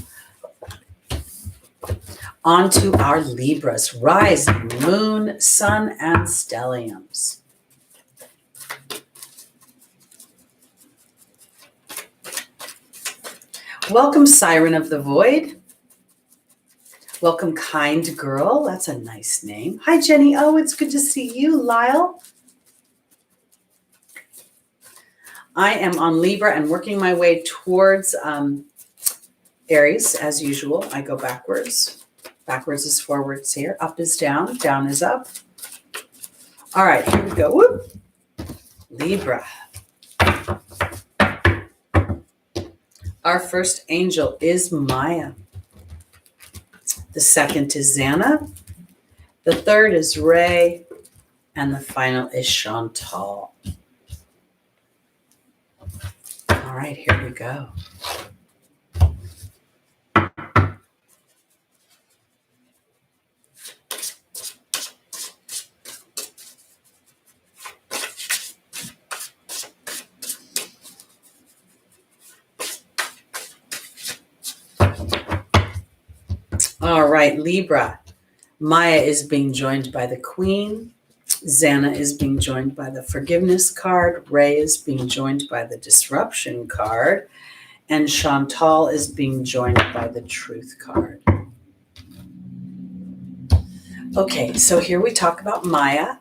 On to our Libras, rising, moon, sun, and stelliums. Welcome, Siren of the Void. Welcome, Kind Girl. That's a nice name. Hi, Jenny. Oh, it's good to see you, Lyle. I am on Libra and working my way towards Aries, as usual. I go backwards. Backwards is forwards here. Up is down. Down is up. All right, here we go. Whoop. Libra. Our first angel is Maya. The second is Xana. The third is Ray. And the final is Chantal. All right, here we go. All right, Libra. Maya is being joined by the Queen. Xana is being joined by the Forgiveness card. Ray is being joined by the Disruption card. And Chantal is being joined by the Truth card. Okay, so here we talk about Maya,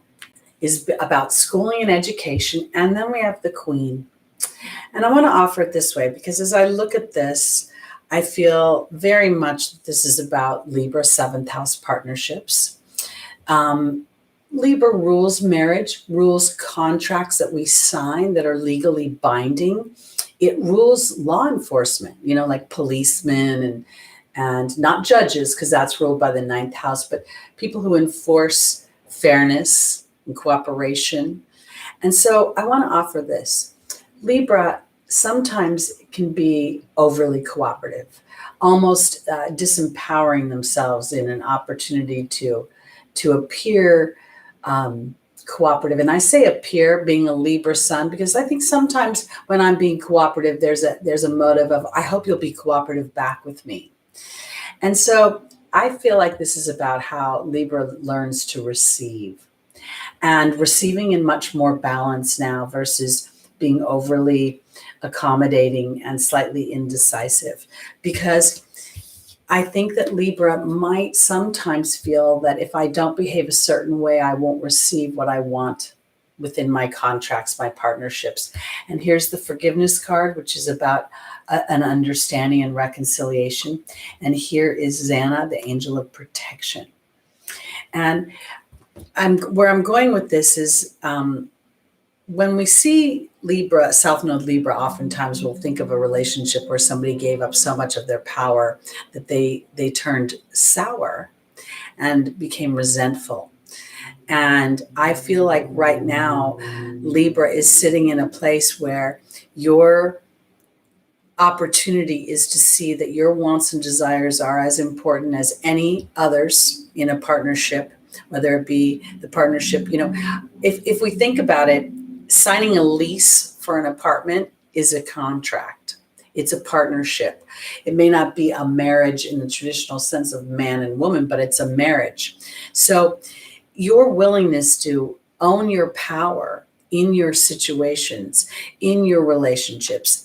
is about schooling and education, and then we have the Queen. And I want to offer it this way, because as I look at this, I feel very much that this is about Libra 7th house partnerships. Libra rules marriage, rules contracts that we sign that are legally binding. It rules law enforcement, like policemen and not judges, because that's ruled by the 9th house, but people who enforce fairness and cooperation. And so I want to offer this. Libra sometimes can be overly cooperative, almost disempowering themselves in an opportunity to appear cooperative. And I say appear, being a Libra sun, because I think sometimes when I'm being cooperative, there's a motive of, I hope you'll be cooperative back with me. And so I feel like this is about how Libra learns to receive, and receiving in much more balance now versus being overly accommodating and slightly indecisive. Because I think that Libra might sometimes feel that if I don't behave a certain way, I won't receive what I want within my contracts, my partnerships. And here's the Forgiveness card, which is about an understanding and reconciliation. And here is Xana, the angel of protection. And where I'm going with this is when we see Libra, South Node Libra, oftentimes we'll think of a relationship where somebody gave up so much of their power that they turned sour and became resentful. And I feel like right now, Libra is sitting in a place where your opportunity is to see that your wants and desires are as important as any others in a partnership, whether it be the partnership, if we think about it, signing a lease for an apartment is a contract. It's a partnership. It may not be a marriage in the traditional sense of man and woman, but it's a marriage. So your willingness to own your power in your situations, in your relationships,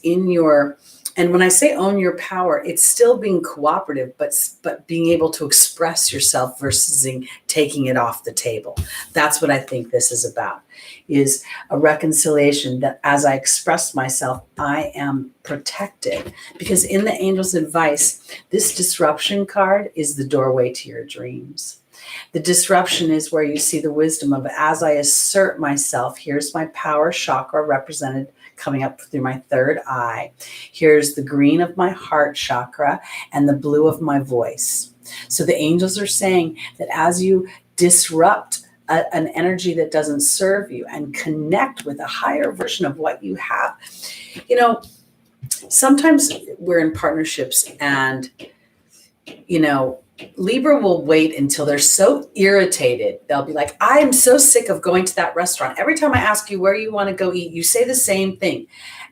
and when I say own your power, it's still being cooperative, but being able to express yourself versus taking it off the table. That's what I think this is about, is a reconciliation that as I express myself, I am protected. Because in the angel's advice, this disruption card is the doorway to your dreams. The disruption is where you see the wisdom of, as I assert myself, here's my power chakra represented coming up through my third eye. Here's the green of my heart chakra and the blue of my voice. So the angels are saying that as you disrupt an energy that doesn't serve you and connect with a higher version of what you have. You know, sometimes we're in partnerships and, you know, Libra will wait until they're so irritated. They'll be like, I am so sick of going to that restaurant. Every time I ask you where you want to go eat, you say the same thing.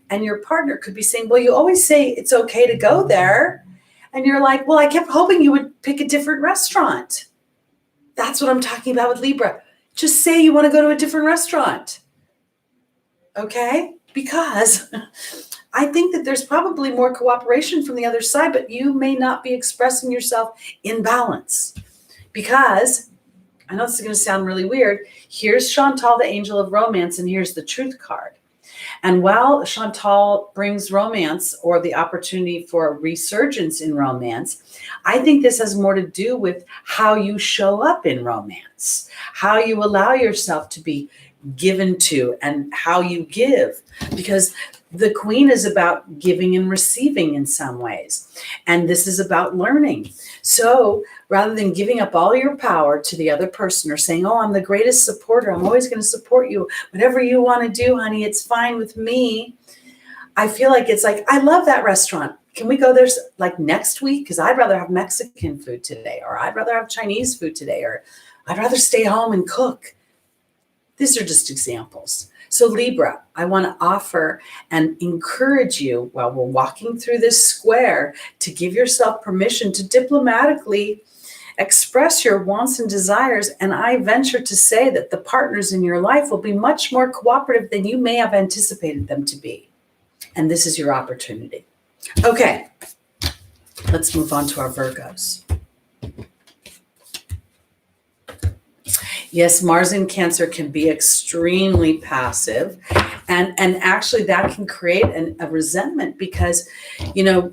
And your partner could be saying, well, you always say it's okay to go there. And you're like, well, I kept hoping you would pick a different restaurant. That's what I'm talking about with Libra. Just say you want to go to a different restaurant. Okay? Because I think that there's probably more cooperation from the other side, but you may not be expressing yourself in balance. Because, I know this is going to sound really weird, here's Chantal, the angel of romance, and here's the truth card. And while Chantal brings romance or the opportunity for a resurgence in romance, I think this has more to do with how you show up in romance, how you allow yourself to be given to and how you give. Because the Queen is about giving and receiving in some ways. And this is about learning. So rather than giving up all your power to the other person or saying, oh, I'm the greatest supporter, I'm always going to support you, whatever you want to do, honey, it's fine with me. I feel like it's like, I love that restaurant. Can we go there like next week? Because I'd rather have Mexican food today, or I'd rather have Chinese food today, or I'd rather stay home and cook. These are just examples. So Libra, I want to offer and encourage you while we're walking through this square to give yourself permission to diplomatically express your wants and desires. And I venture to say that the partners in your life will be much more cooperative than you may have anticipated them to be. And this is your opportunity. Okay, let's move on to our Virgos. Yes, Mars in Cancer can be extremely passive. And actually that can create a resentment because, you know,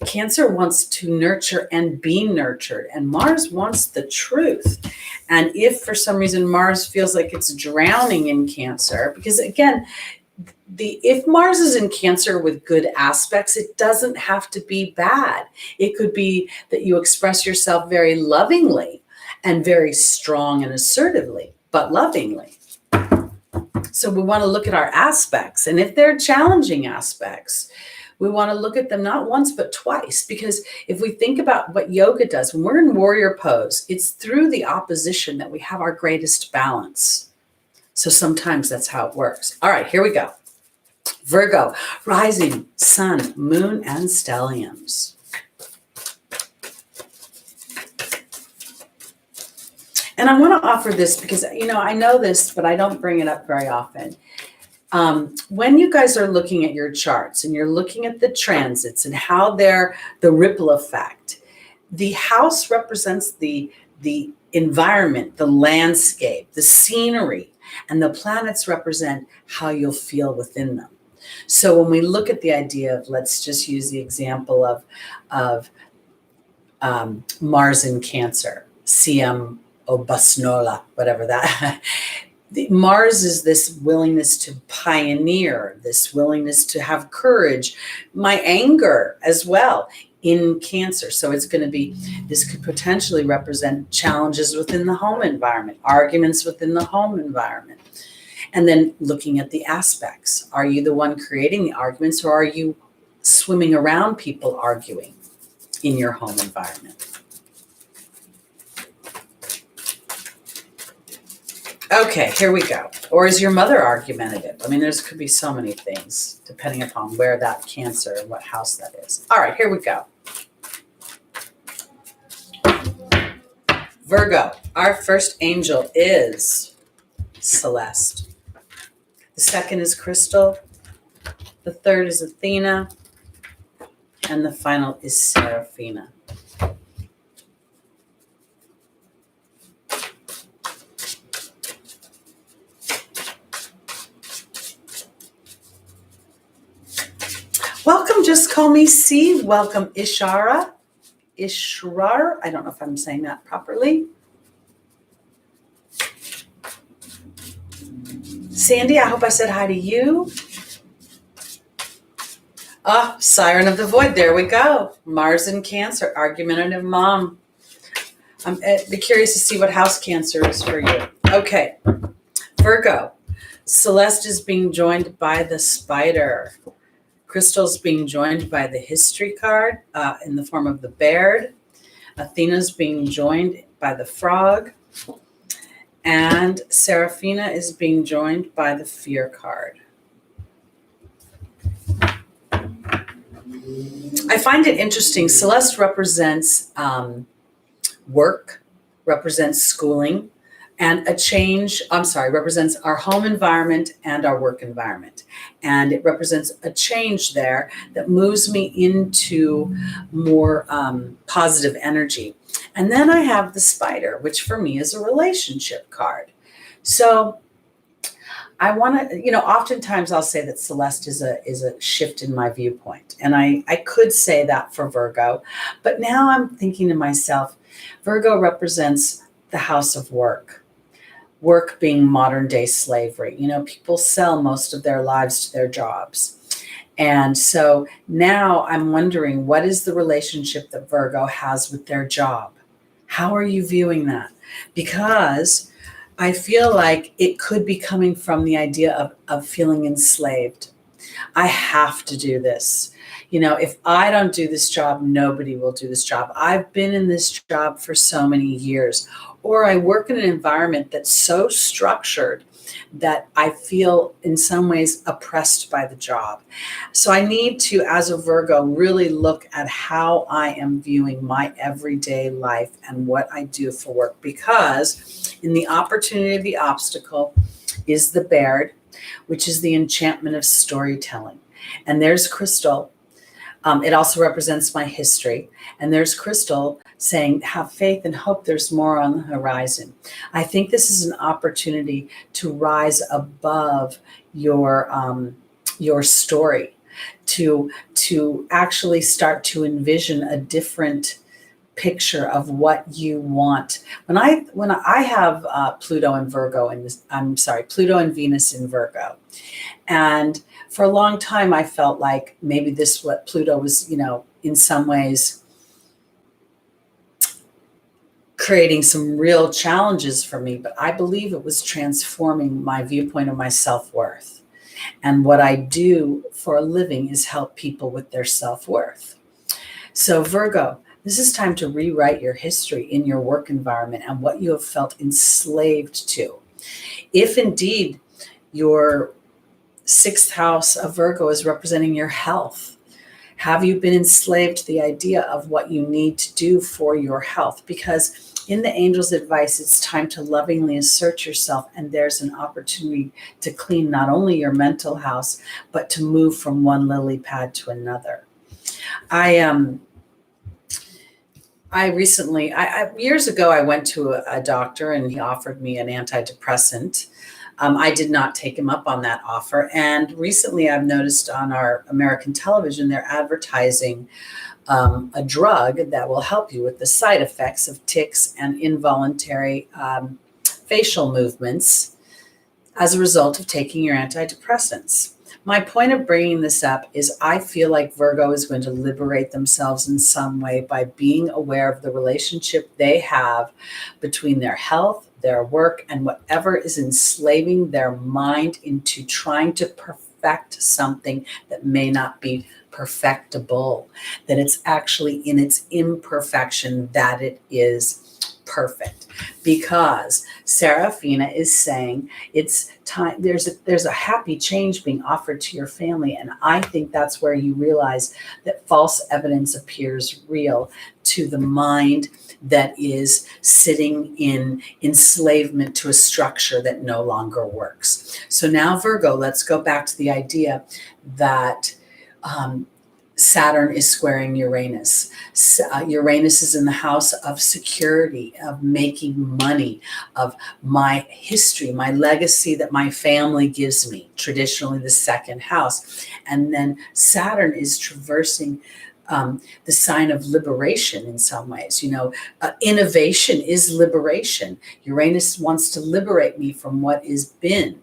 Cancer wants to nurture and be nurtured. And Mars wants the truth. And if for some reason Mars feels like it's drowning in Cancer, because again, if Mars is in Cancer with good aspects, it doesn't have to be bad. It could be that you express yourself very lovingly and very strong and assertively, but lovingly. So we want to look at our aspects. And if they're challenging aspects, we want to look at them not once, but twice. Because if we think about what yoga does, when we're in warrior pose, it's through the opposition that we have our greatest balance. So sometimes that's how it works. All right, here we go. Virgo, rising, sun, moon, and stelliums. And I want to offer this because, you know, I know this, but I don't bring it up very often. When you guys are looking at your charts and you're looking at the transits and how they're the ripple effect, the house represents the environment, the landscape, the scenery, and the planets represent how you'll feel within them. So when we look at the idea of, let's just use the example of Mars in Cancer, CM Obasnola, whatever that. Mars is this willingness to pioneer, this willingness to have courage, my anger as well in Cancer. So it's going to be, this could potentially represent challenges within the home environment, arguments within the home environment. And then looking at the aspects. Are you the one creating the arguments, or are you swimming around people arguing in your home environment? Okay, here we go. Or is your mother argumentative? I mean, could be so many things depending upon where that Cancer and what house that is. All right, here we go. Virgo, our first angel is Celeste. The second is Crystal. The third is Athena. And the final is Seraphina. Welcome, just call me C. Welcome, Ishrar. I don't know if I'm saying that properly. Sandy, I hope I said hi to you. Siren of the Void. There we go. Mars in Cancer, argumentative mom. I'd be curious to see what house Cancer is for you. Okay, Virgo. Celeste is being joined by the spider. Crystal's being joined by the history card in the form of the bear. Athena's being joined by the frog. And Seraphina is being joined by the fear card. I find it interesting. Celeste represents work, represents schooling, and a change, represents our home environment and our work environment. And it represents a change there that moves me into more positive energy. And then I have the spider, which for me is a relationship card. So I want to, oftentimes I'll say that Celeste is a shift in my viewpoint. And I could say that for Virgo, but now I'm thinking to myself, Virgo represents the house of work. Work being modern day slavery. People sell most of their lives to their jobs. And so now I'm wondering, what is the relationship that Virgo has with their job? How are you viewing that? Because I feel like it could be coming from the idea of feeling enslaved. I have to do this. If I don't do this job, nobody will do this job. I've been in this job for so many years. Or I work in an environment that's so structured that I feel in some ways oppressed by the job. So I need to, as a Virgo, really look at how I am viewing my everyday life and what I do for work. Because in the opportunity of the obstacle is the Baird, which is the enchantment of storytelling. And there's Crystal. It also represents my history. And there's Crystal saying, have faith and hope there's more on the horizon. I think this is an opportunity to rise above your story, to actually start to envision a different picture of what you want. When I have Pluto and Virgo Pluto and Venus in Virgo. And for a long time, I felt like maybe what Pluto was, in some ways creating some real challenges for me, but I believe it was transforming my viewpoint of my self-worth. And what I do for a living is help people with their self-worth. So Virgo, this is time to rewrite your history in your work environment and what you have felt enslaved to. If indeed your sixth house of Virgo is representing your health, have you been enslaved to the idea of what you need to do for your health? Because in the angel's advice, it's time to lovingly assert yourself, and there's an opportunity to clean not only your mental house, but to move from one lily pad to another. Years ago, I went to a doctor and he offered me an antidepressant. I did not take him up on that offer. And recently I've noticed on our American television, they're advertising a drug that will help you with the side effects of tics and involuntary facial movements as a result of taking your antidepressants. My point of bringing this up is I feel like Virgo is going to liberate themselves in some way by being aware of the relationship they have between their health, their work, and whatever is enslaving their mind into trying to perfect something that may not be perfectible, that it's actually in its imperfection that it is perfect. Because Seraphina is saying it's time, there's a happy change being offered to your family. And I think that's where you realize that false evidence appears real to the mind that is sitting in enslavement to a structure that no longer works. So now, Virgo, let's go back to the idea that Saturn is squaring Uranus. Uranus is in the house of security, of making money, of my history, my legacy that my family gives me, traditionally the second house. And then Saturn is traversing the sign of liberation in some ways. Innovation is liberation. Uranus wants to liberate me from what is been.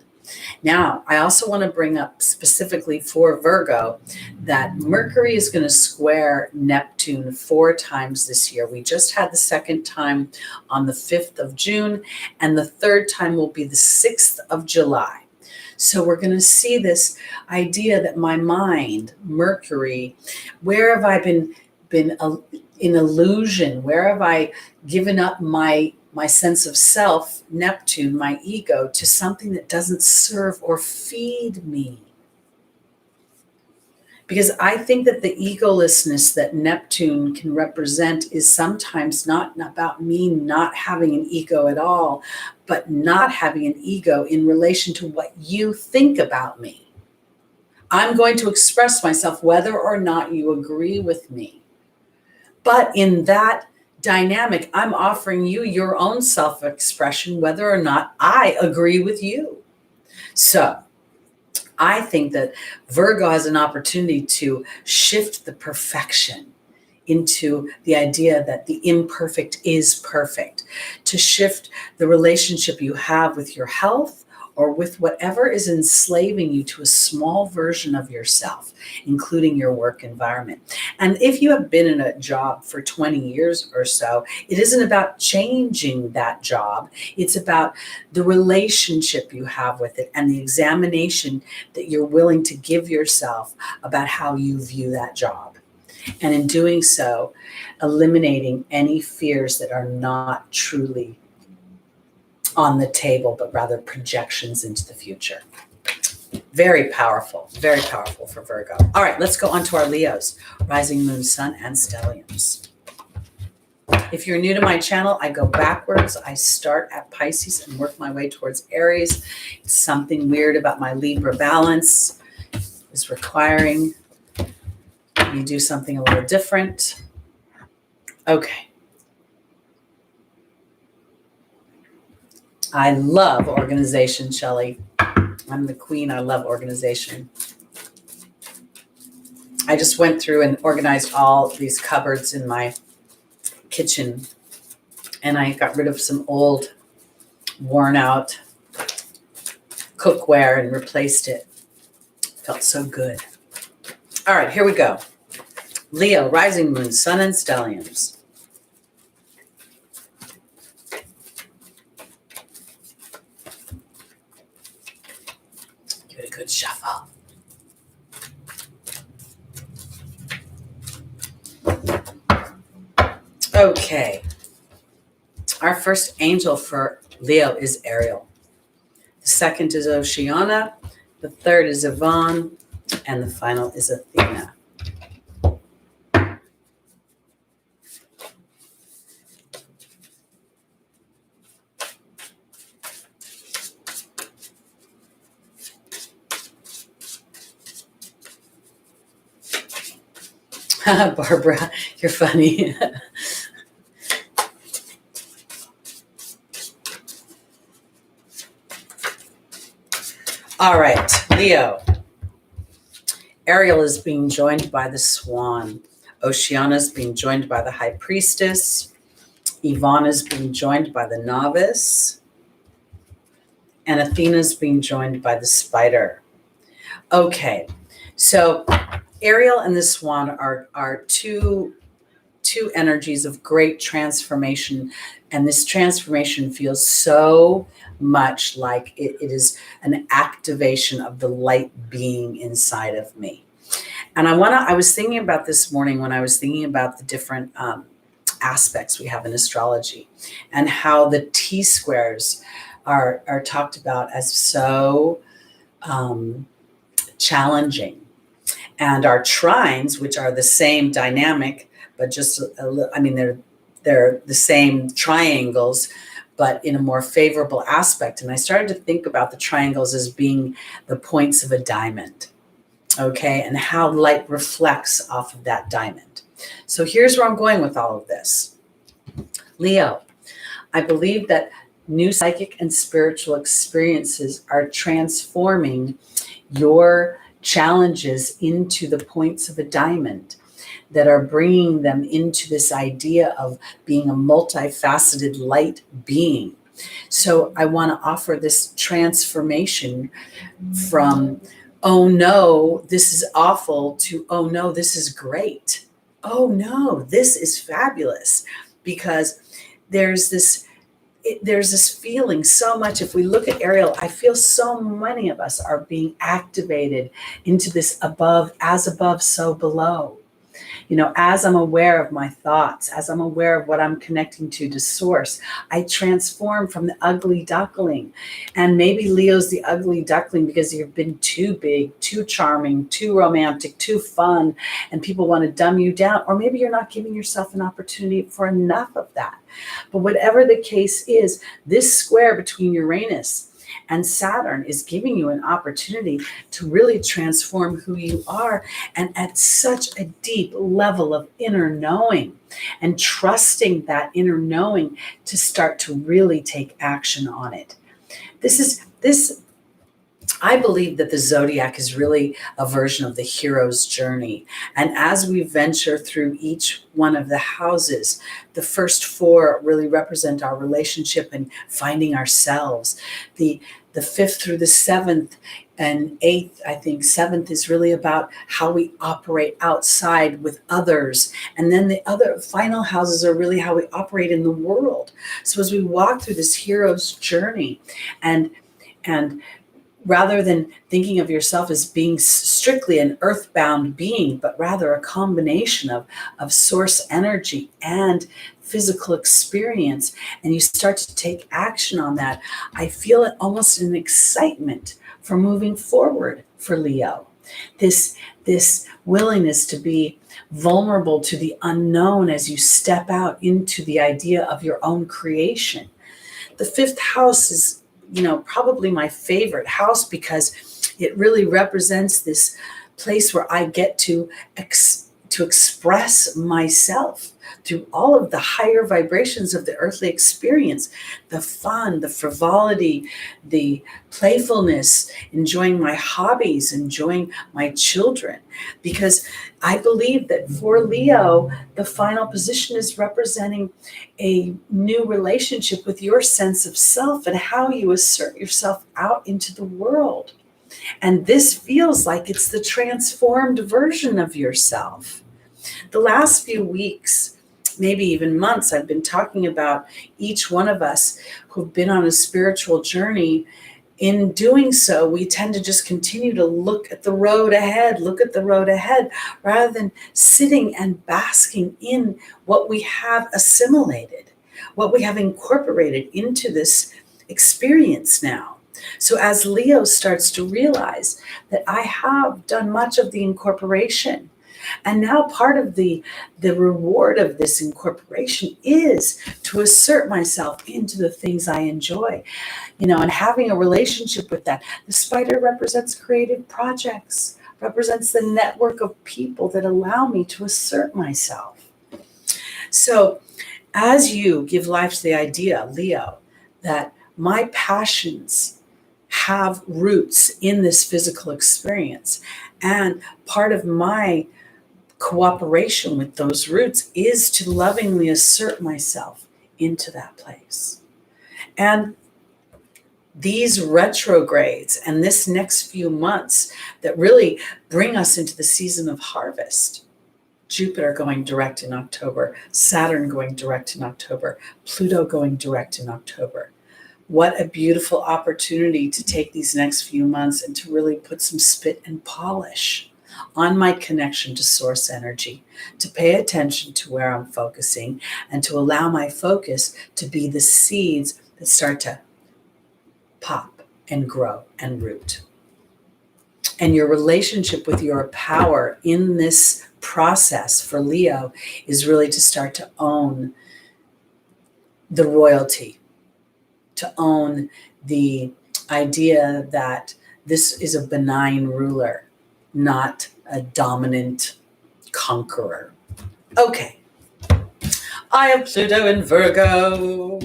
Now, I also want to bring up specifically for Virgo that Mercury is going to square Neptune 4 times this year. We just had the second time on the 5th of June, and the third time will be the 6th of July. So we're going to see this idea that my mind, Mercury, where have I been in illusion? Where have I given up my sense of self, Neptune, my ego, to something that doesn't serve or feed me? Because I think that the egolessness that Neptune can represent is sometimes not about me not having an ego at all, but not having an ego in relation to what you think about me. I'm going to express myself whether or not you agree with me. But in that dynamic, I'm offering you your own self-expression, whether or not I agree with you. So I think that Virgo has an opportunity to shift the perfection into the idea that the imperfect is perfect, to shift the relationship you have with your health or with whatever is enslaving you to a small version of yourself, including your work environment. And if you have been in a job for 20 years or so, it isn't about changing that job. It's about the relationship you have with it and the examination that you're willing to give yourself about how you view that job. And in doing so, eliminating any fears that are not truly on the table, but rather projections into the future. Very powerful for Virgo. All right, let's go on to our Leos, rising, moon, sun, and stelliums. If you're new to my channel, I go backwards. I start at Pisces and work my way towards Aries. It's something weird about my Libra balance is requiring me do something a little different. Okay. I love organization, Shelley. I'm the queen. I love organization. I just went through and organized all these cupboards in my kitchen, and I got rid of some old, worn out cookware and replaced it. Felt so good. All right, here we go. Leo, rising, moon, sun, and stelliums. Give it a good shuffle. Okay. Our first angel for Leo is Ariel. The second is Oceana. The third is Yvonne. And the final is Athena. Barbara, you're funny. All right, Leo. Ariel is being joined by the Swan. Oceana is being joined by the High Priestess. Yvonne is being joined by the Novice. And Athena is being joined by the Spider. Okay, so Ariel and the Swan are two energies of great transformation, and this transformation feels so much like it is an activation of the light being inside of me. And I was thinking about this morning when I was thinking about the different aspects we have in astrology and how the T-squares are talked about as so challenging. And our trines, which are the same dynamic, but just they're the same triangles, but in a more favorable aspect. And I started to think about the triangles as being the points of a diamond, okay, and how light reflects off of that diamond. So here's where I'm going with all of this. Leo, I believe that new psychic and spiritual experiences are transforming your challenges into the points of a diamond, that are bringing them into this idea of being a multifaceted light being. So I want to offer this transformation from, oh no, this is awful, to, oh no, this is great. Oh no, this is fabulous. Because there's this feeling so much. If we look at Ariel, I feel so many of us are being activated into this above, as above, so below. As I'm aware of my thoughts, as I'm aware of what I'm connecting to source, I transform from the ugly duckling. And maybe Leo's the ugly duckling because you've been too big, too charming, too romantic, too fun, and people want to dumb you down. Or maybe you're not giving yourself an opportunity for enough of that. But whatever the case is, this square between Uranus and Saturn is giving you an opportunity to really transform who you are, and at such a deep level of inner knowing, and trusting that inner knowing to start to really take action on it. I believe that the zodiac is really a version of the hero's journey. And as we venture through each one of the houses, the first four really represent our relationship and finding ourselves. The fifth through the seventh and eighth, I think seventh, is really about how we operate outside with others. And then the other final houses are really how we operate in the world. So as we walk through this hero's journey, and rather than thinking of yourself as being strictly an earthbound being, but rather a combination of source energy and physical experience, and you start to take action on that, I feel it almost an excitement for moving forward for Leo. This willingness to be vulnerable to the unknown as you step out into the idea of your own creation. The fifth house is probably my favorite house because it really represents this place where I get to express myself through all of the higher vibrations of the earthly experience, the fun, the frivolity, the playfulness, enjoying my hobbies, enjoying my children. Because I believe that for Leo, the final position is representing a new relationship with your sense of self and how you assert yourself out into the world. And this feels like it's the transformed version of yourself. The last few weeks, maybe even months, I've been talking about each one of us who've been on a spiritual journey. In doing so, we tend to just continue to look at the road ahead, rather than sitting and basking in what we have assimilated, what we have incorporated into this experience now. So as Leo starts to realize that I have done much of the incorporation, and now part of the reward of this incorporation is to assert myself into the things I enjoy, and having a relationship with that. The spider represents creative projects, represents the network of people that allow me to assert myself. So as you give life to the idea, Leo, that my passions have roots in this physical experience, and part of my cooperation with those roots is to lovingly assert myself into that place. And these retrogrades and this next few months that really bring us into the season of harvest, Jupiter going direct in October, Saturn going direct in October, Pluto going direct in October. What a beautiful opportunity to take these next few months and to really put some spit and polish on my connection to source energy, to pay attention to where I'm focusing, and to allow my focus to be the seeds that start to pop and grow and root. And your relationship with your power in this process for Leo is really to start to own the royalty, to own the idea that this is a benign ruler, not a dominant conqueror. Okay. I have Pluto in Virgo.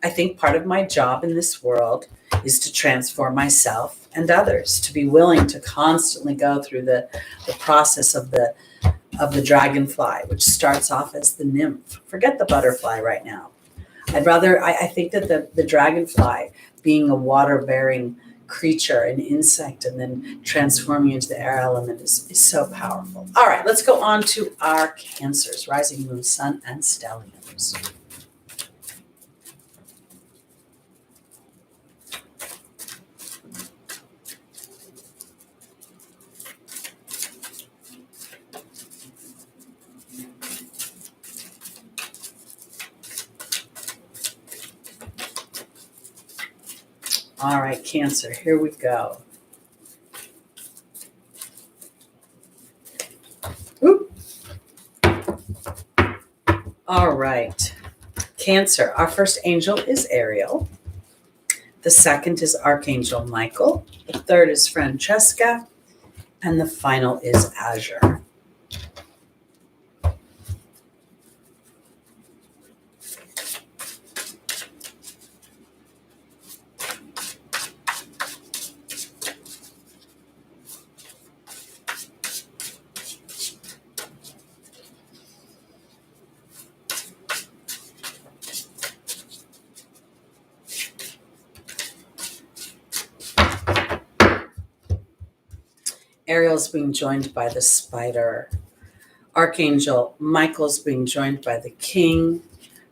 I think part of my job in this world is to transform myself and others, to be willing to constantly go through the process of the dragonfly, which starts off as the nymph. Forget the butterfly right now. I think that the dragonfly, being a water-bearing creature, an insect, and then transforming into the air element is so powerful. All right, let's go on to our Cancers, rising moon, sun, and stelliums. All right, Cancer, here we go. Oop. All right, Cancer, our first angel is Ariel. The second is Archangel Michael. The third is Francesca. And the final is Azure. Ariel's being joined by the spider. Archangel Michael's being joined by the king.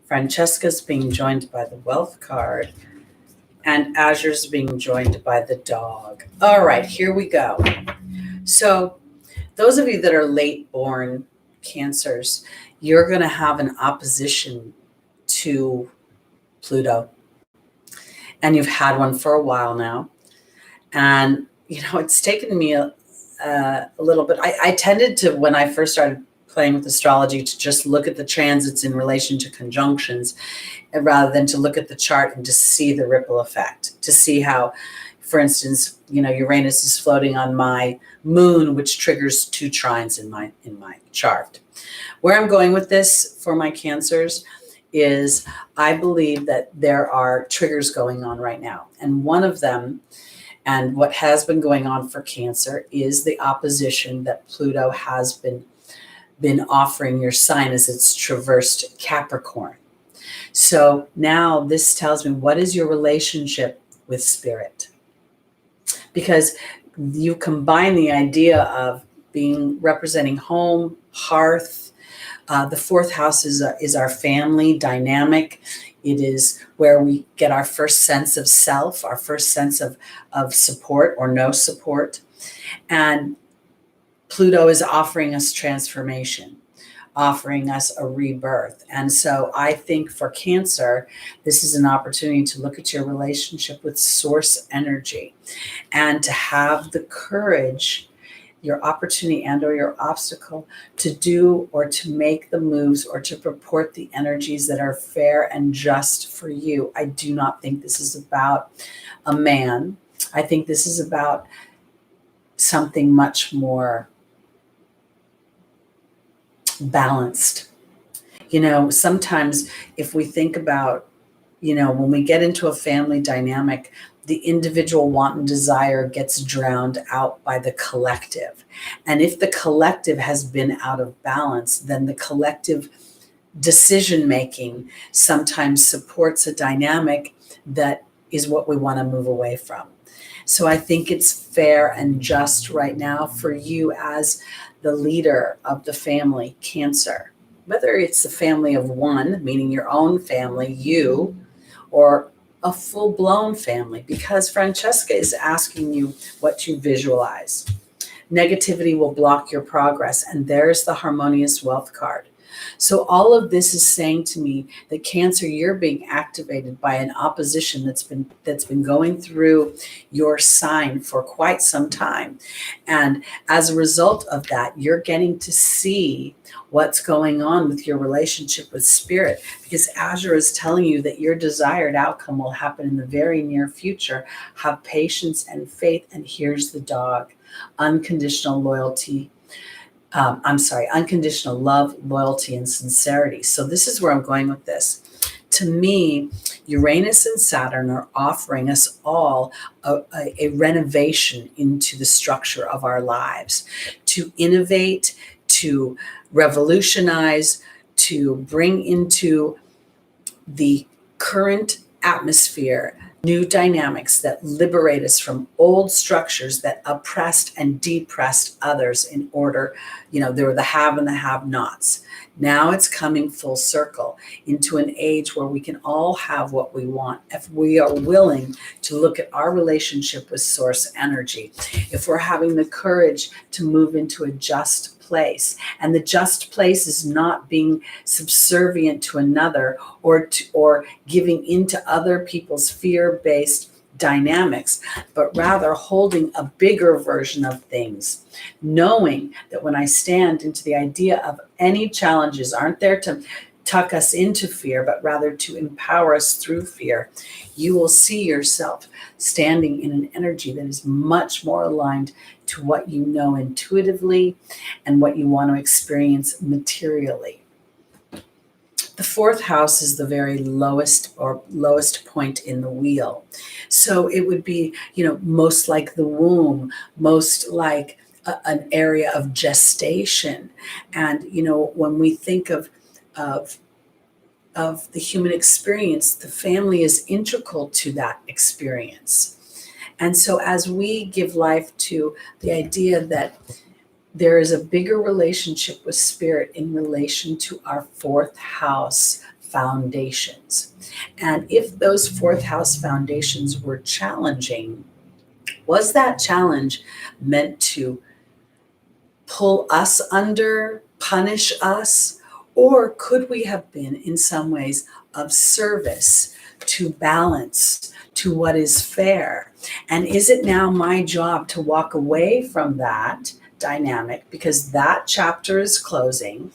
Francesca's being joined by the wealth card. And Azure's being joined by the dog. All right, here we go. So those of you that are late born Cancers, you're going to have an opposition to Pluto. And you've had one for a while now. And, it's taken me a little bit. I tended to, when I first started playing with astrology, to just look at the transits in relation to conjunctions, rather than to look at the chart and just see the ripple effect, to see how, for instance, Uranus is floating on my moon, which triggers 2 trines in my chart. Where I'm going with this for my Cancers is I believe that there are triggers going on right now. And one of them, and what has been going on for Cancer, is the opposition that Pluto has been offering your sign as it's traversed Capricorn. So now this tells me, what is your relationship with spirit? Because you combine the idea of being representing home, hearth. The 4th house is our family dynamic. It is where we get our first sense of self, our first sense of support or no support. And Pluto is offering us transformation, offering us a rebirth. And so I think for Cancer, this is an opportunity to look at your relationship with source energy and to have the courage, your opportunity and or your obstacle, to do or to make the moves or to purport the energies that are fair and just for you. I do not think this is about a man. I think this is about something much more balanced. Sometimes if we think about, when we get into a family dynamic, the individual want and desire gets drowned out by the collective. And if the collective has been out of balance, then the collective decision making sometimes supports a dynamic that is what we want to move away from. So I think it's fair and just right now for you as the leader of the family, Cancer, whether it's a family of one, meaning your own family, you, or a full-blown family, because Francesca is asking you what you visualize. Negativity will block your progress, and there's the harmonious wealth card. So all of this is saying to me that Cancer, you're being activated by an opposition that's been going through your sign for quite some time. And as a result of that, you're getting to see what's going on with your relationship with spirit, because Azure is telling you that your desired outcome will happen in the very near future. Have patience and faith. And here's the dog: unconditional loyalty. Unconditional love, loyalty, and sincerity. So this is where I'm going with this. To me, Uranus and Saturn are offering us all a renovation into the structure of our lives, to innovate, to revolutionize, to bring into the current atmosphere, new dynamics that liberate us from old structures that oppressed and depressed others in order, there were the have and the have-nots. Now it's coming full circle into an age where we can all have what we want if we are willing to look at our relationship with source energy, if we're having the courage to move into a just place. And the just place is not being subservient to another or giving into other people's fear-based dynamics, but rather holding a bigger version of things, knowing that when I stand into the idea of any challenges aren't there to tuck us into fear, but rather to empower us through fear, you will see yourself standing in an energy that is much more aligned to what you know intuitively and what you want to experience materially. The fourth house is the very lowest point in the wheel. So it would be, most like the womb, most like an area of gestation. And, when we think of the human experience, the family is integral to that experience. And so as we give life to the idea that there is a bigger relationship with spirit in relation to our fourth house foundations. And if those fourth house foundations were challenging, was that challenge meant to pull us under, punish us, or could we have been in some ways of service to balance, to what is fair? And is it now my job to walk away from that dynamic because that chapter is closing,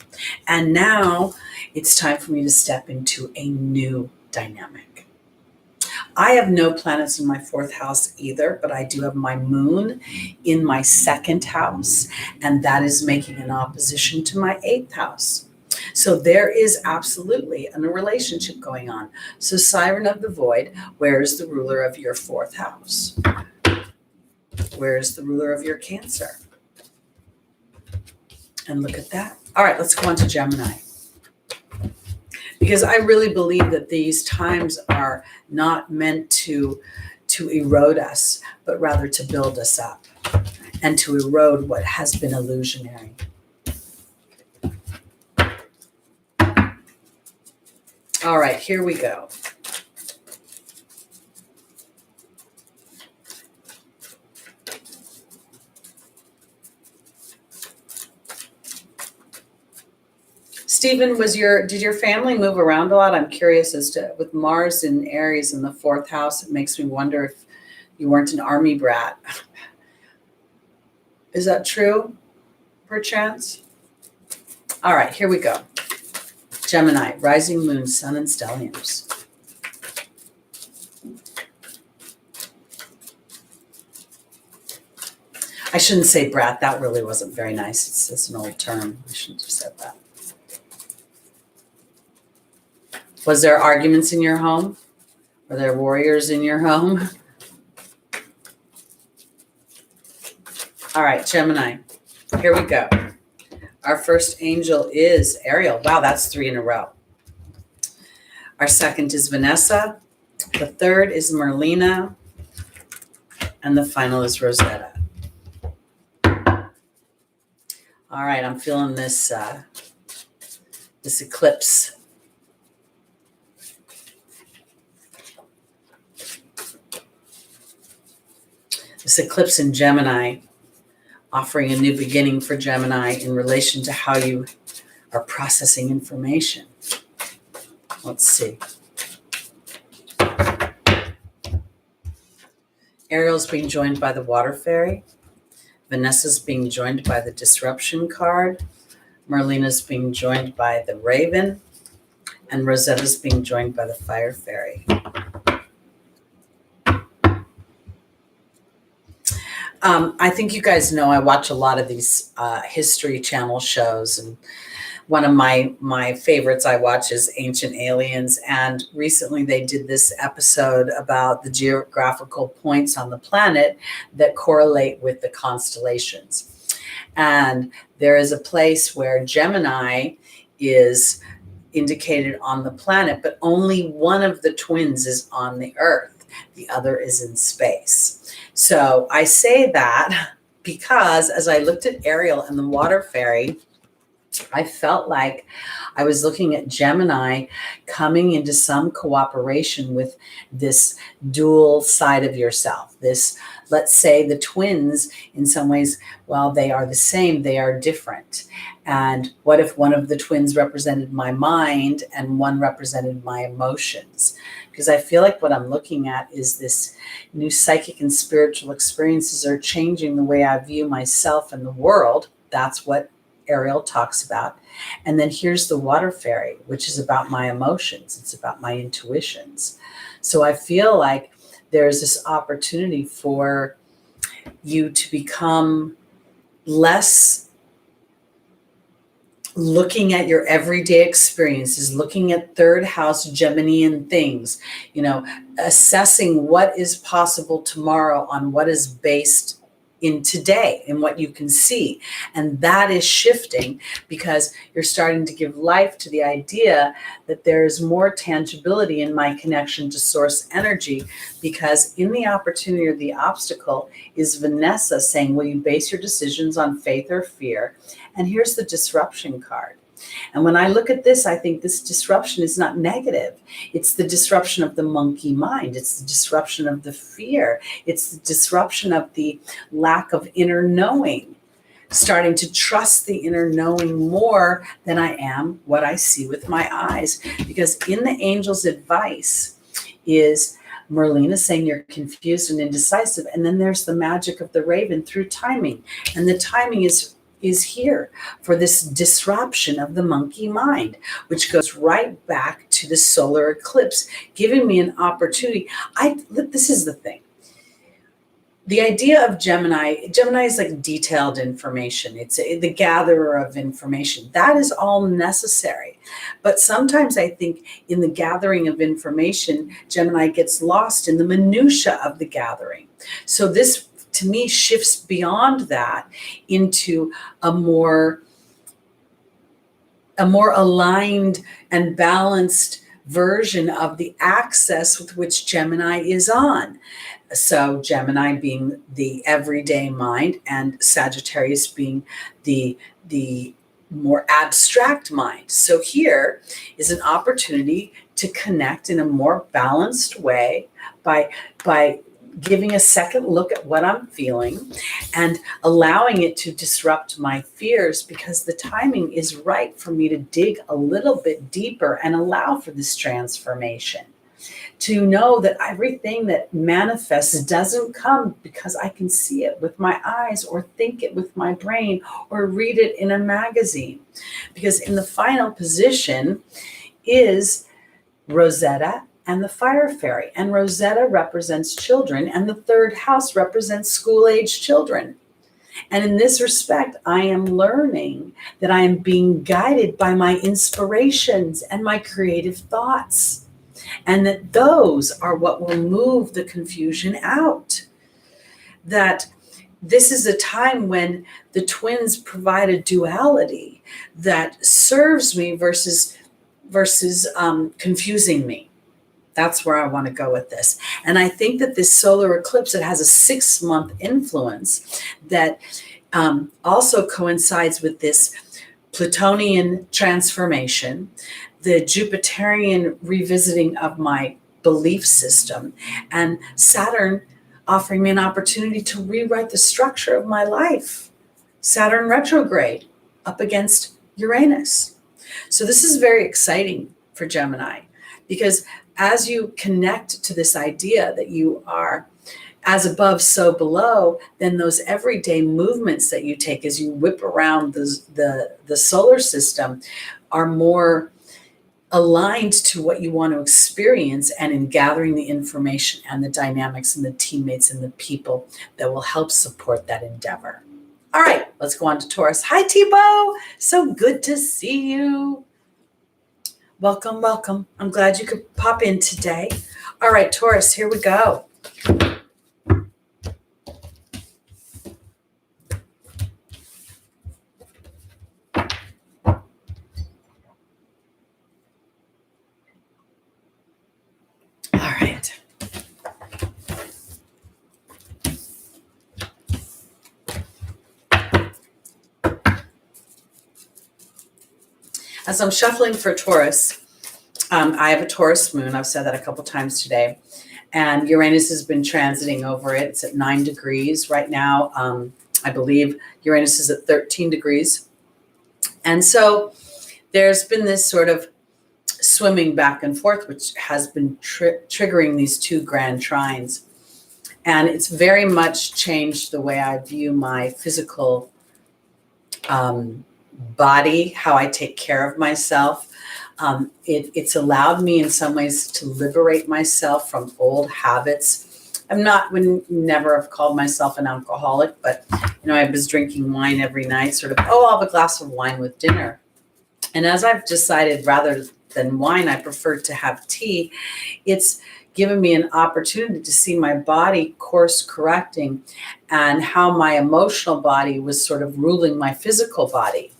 and now it's time for me to step into a new dynamic? I have no planets in my fourth house either, but I do have my moon in my second house, and that is making an opposition to my eighth house. So there is absolutely a relationship going on. So Siren of the Void, where is the ruler of your fourth house? Where is the ruler of your Cancer? And look at that. All right, let's go on to Gemini. Because I really believe that these times are not meant to erode us, but rather to build us up and to erode what has been illusionary. All right, here we go. Stephen, did your family move around a lot? I'm curious as to, with Mars in Aries in the fourth house, it makes me wonder if you weren't an army brat. Is that true, perchance? All right, here we go. Gemini, rising moon, sun, and stelliums. I shouldn't say brat. That really wasn't very nice. It's an old term. I shouldn't have said that. Was there arguments in your home? Were there warriors in your home? All right, Gemini, here we go. Our first angel is Ariel. Wow, that's 3 in a row. Our second is Vanessa. The third is Merlina. And the final is Rosetta. All right, I'm feeling this eclipse. This eclipse in Gemini, offering a new beginning for Gemini in relation to how you are processing information. Let's see. Ariel's being joined by the Water Fairy. Vanessa's being joined by the Disruption card. Merlina's being joined by the Raven. And Rosetta's being joined by the Fire Fairy. I think you guys know I watch a lot of these History Channel shows, and one of my favorites I watch is Ancient Aliens, and recently they did this episode about the geographical points on the planet that correlate with the constellations. And there is a place where Gemini is indicated on the planet, but only one of the twins is on the Earth. The other is in space. So I say that because as I looked at Ariel and the water fairy, I felt like I was looking at Gemini coming into some cooperation with this dual side of yourself. This, let's say the twins, in some ways, while they are the same, they are different. And what if one of the twins represented my mind and one represented my emotions? Because I feel like what I'm looking at is this new psychic and spiritual experiences are changing the way I view myself and the world. That's what Ariel talks about. And then here's the water fairy, which is about my emotions. It's about my intuitions. So I feel like there's this opportunity for you to become less looking at your everyday experiences, looking at third house Geminian things, assessing what is possible tomorrow on what is based in today and what you can see. And that is shifting because you're starting to give life to the idea that there is more tangibility in my connection to source energy, because in the opportunity or the obstacle is Vanessa saying, will you base your decisions on faith or fear? And here's the disruption card. And when I look at this, I think this disruption is not negative. It's the disruption of the monkey mind. It's the disruption of the fear. It's the disruption of the lack of inner knowing, starting to trust the inner knowing more than I am what I see with my eyes. Because in the angel's advice is Merlina saying you're confused and indecisive. And then there's the magic of the raven through timing. And the timing is here for this disruption of the monkey mind, which goes right back to the solar eclipse, giving me an opportunity. This is the thing. The idea of Gemini is like detailed information. It's the gatherer of information. That is all necessary. But sometimes I think in the gathering of information, Gemini gets lost in the minutia of the gathering. So this, to me, shifts beyond that into a more aligned and balanced version of the axis with which Gemini is on. So Gemini being the everyday mind and Sagittarius being the more abstract mind. So here is an opportunity to connect in a more balanced way by giving a second look at what I'm feeling and allowing it to disrupt my fears, because the timing is right for me to dig a little bit deeper and allow for this transformation. To know that everything that manifests doesn't come because I can see it with my eyes or think it with my brain or read it in a magazine. Because in the final position is Rosetta and the fire fairy. And Rosetta represents children, and the third house represents school-age children. And in this respect, I am learning that I am being guided by my inspirations and my creative thoughts, and that those are what will move the confusion out. That this is a time when the twins provide a duality that serves me versus confusing me. That's where I want to go with this. And I think that this solar eclipse, it has a 6-month influence that also coincides with this Plutonian transformation, the Jupiterian revisiting of my belief system, and Saturn offering me an opportunity to rewrite the structure of my life. Saturn retrograde up against Uranus. So this is very exciting for Gemini, because as you connect to this idea that you are as above, so below, then those everyday movements that you take as you whip around the solar system are more aligned to what you want to experience, and in gathering the information and the dynamics and the teammates and the people that will help support that endeavor. All right, let's go on to Taurus. Hi, Thibaut. So good to see you. Welcome, welcome. I'm glad you could pop in today. All right, Taurus, here we go. As I'm shuffling for Taurus, I have a Taurus moon. I've said that a couple times today. And Uranus has been transiting over it. It's at 9 degrees right now. I believe Uranus is at 13 degrees. And so there's been this sort of swimming back and forth, which has been triggering these two grand trines. And it's very much changed the way I view my physical body, how I take care of myself. It's allowed me in some ways to liberate myself from old habits. Would never have called myself an alcoholic, but I was drinking wine every night, sort of, I'll have a glass of wine with dinner. And as I've decided, rather than wine, I prefer to have tea. It's given me an opportunity to see my body course correcting and how my emotional body was sort of ruling my physical body.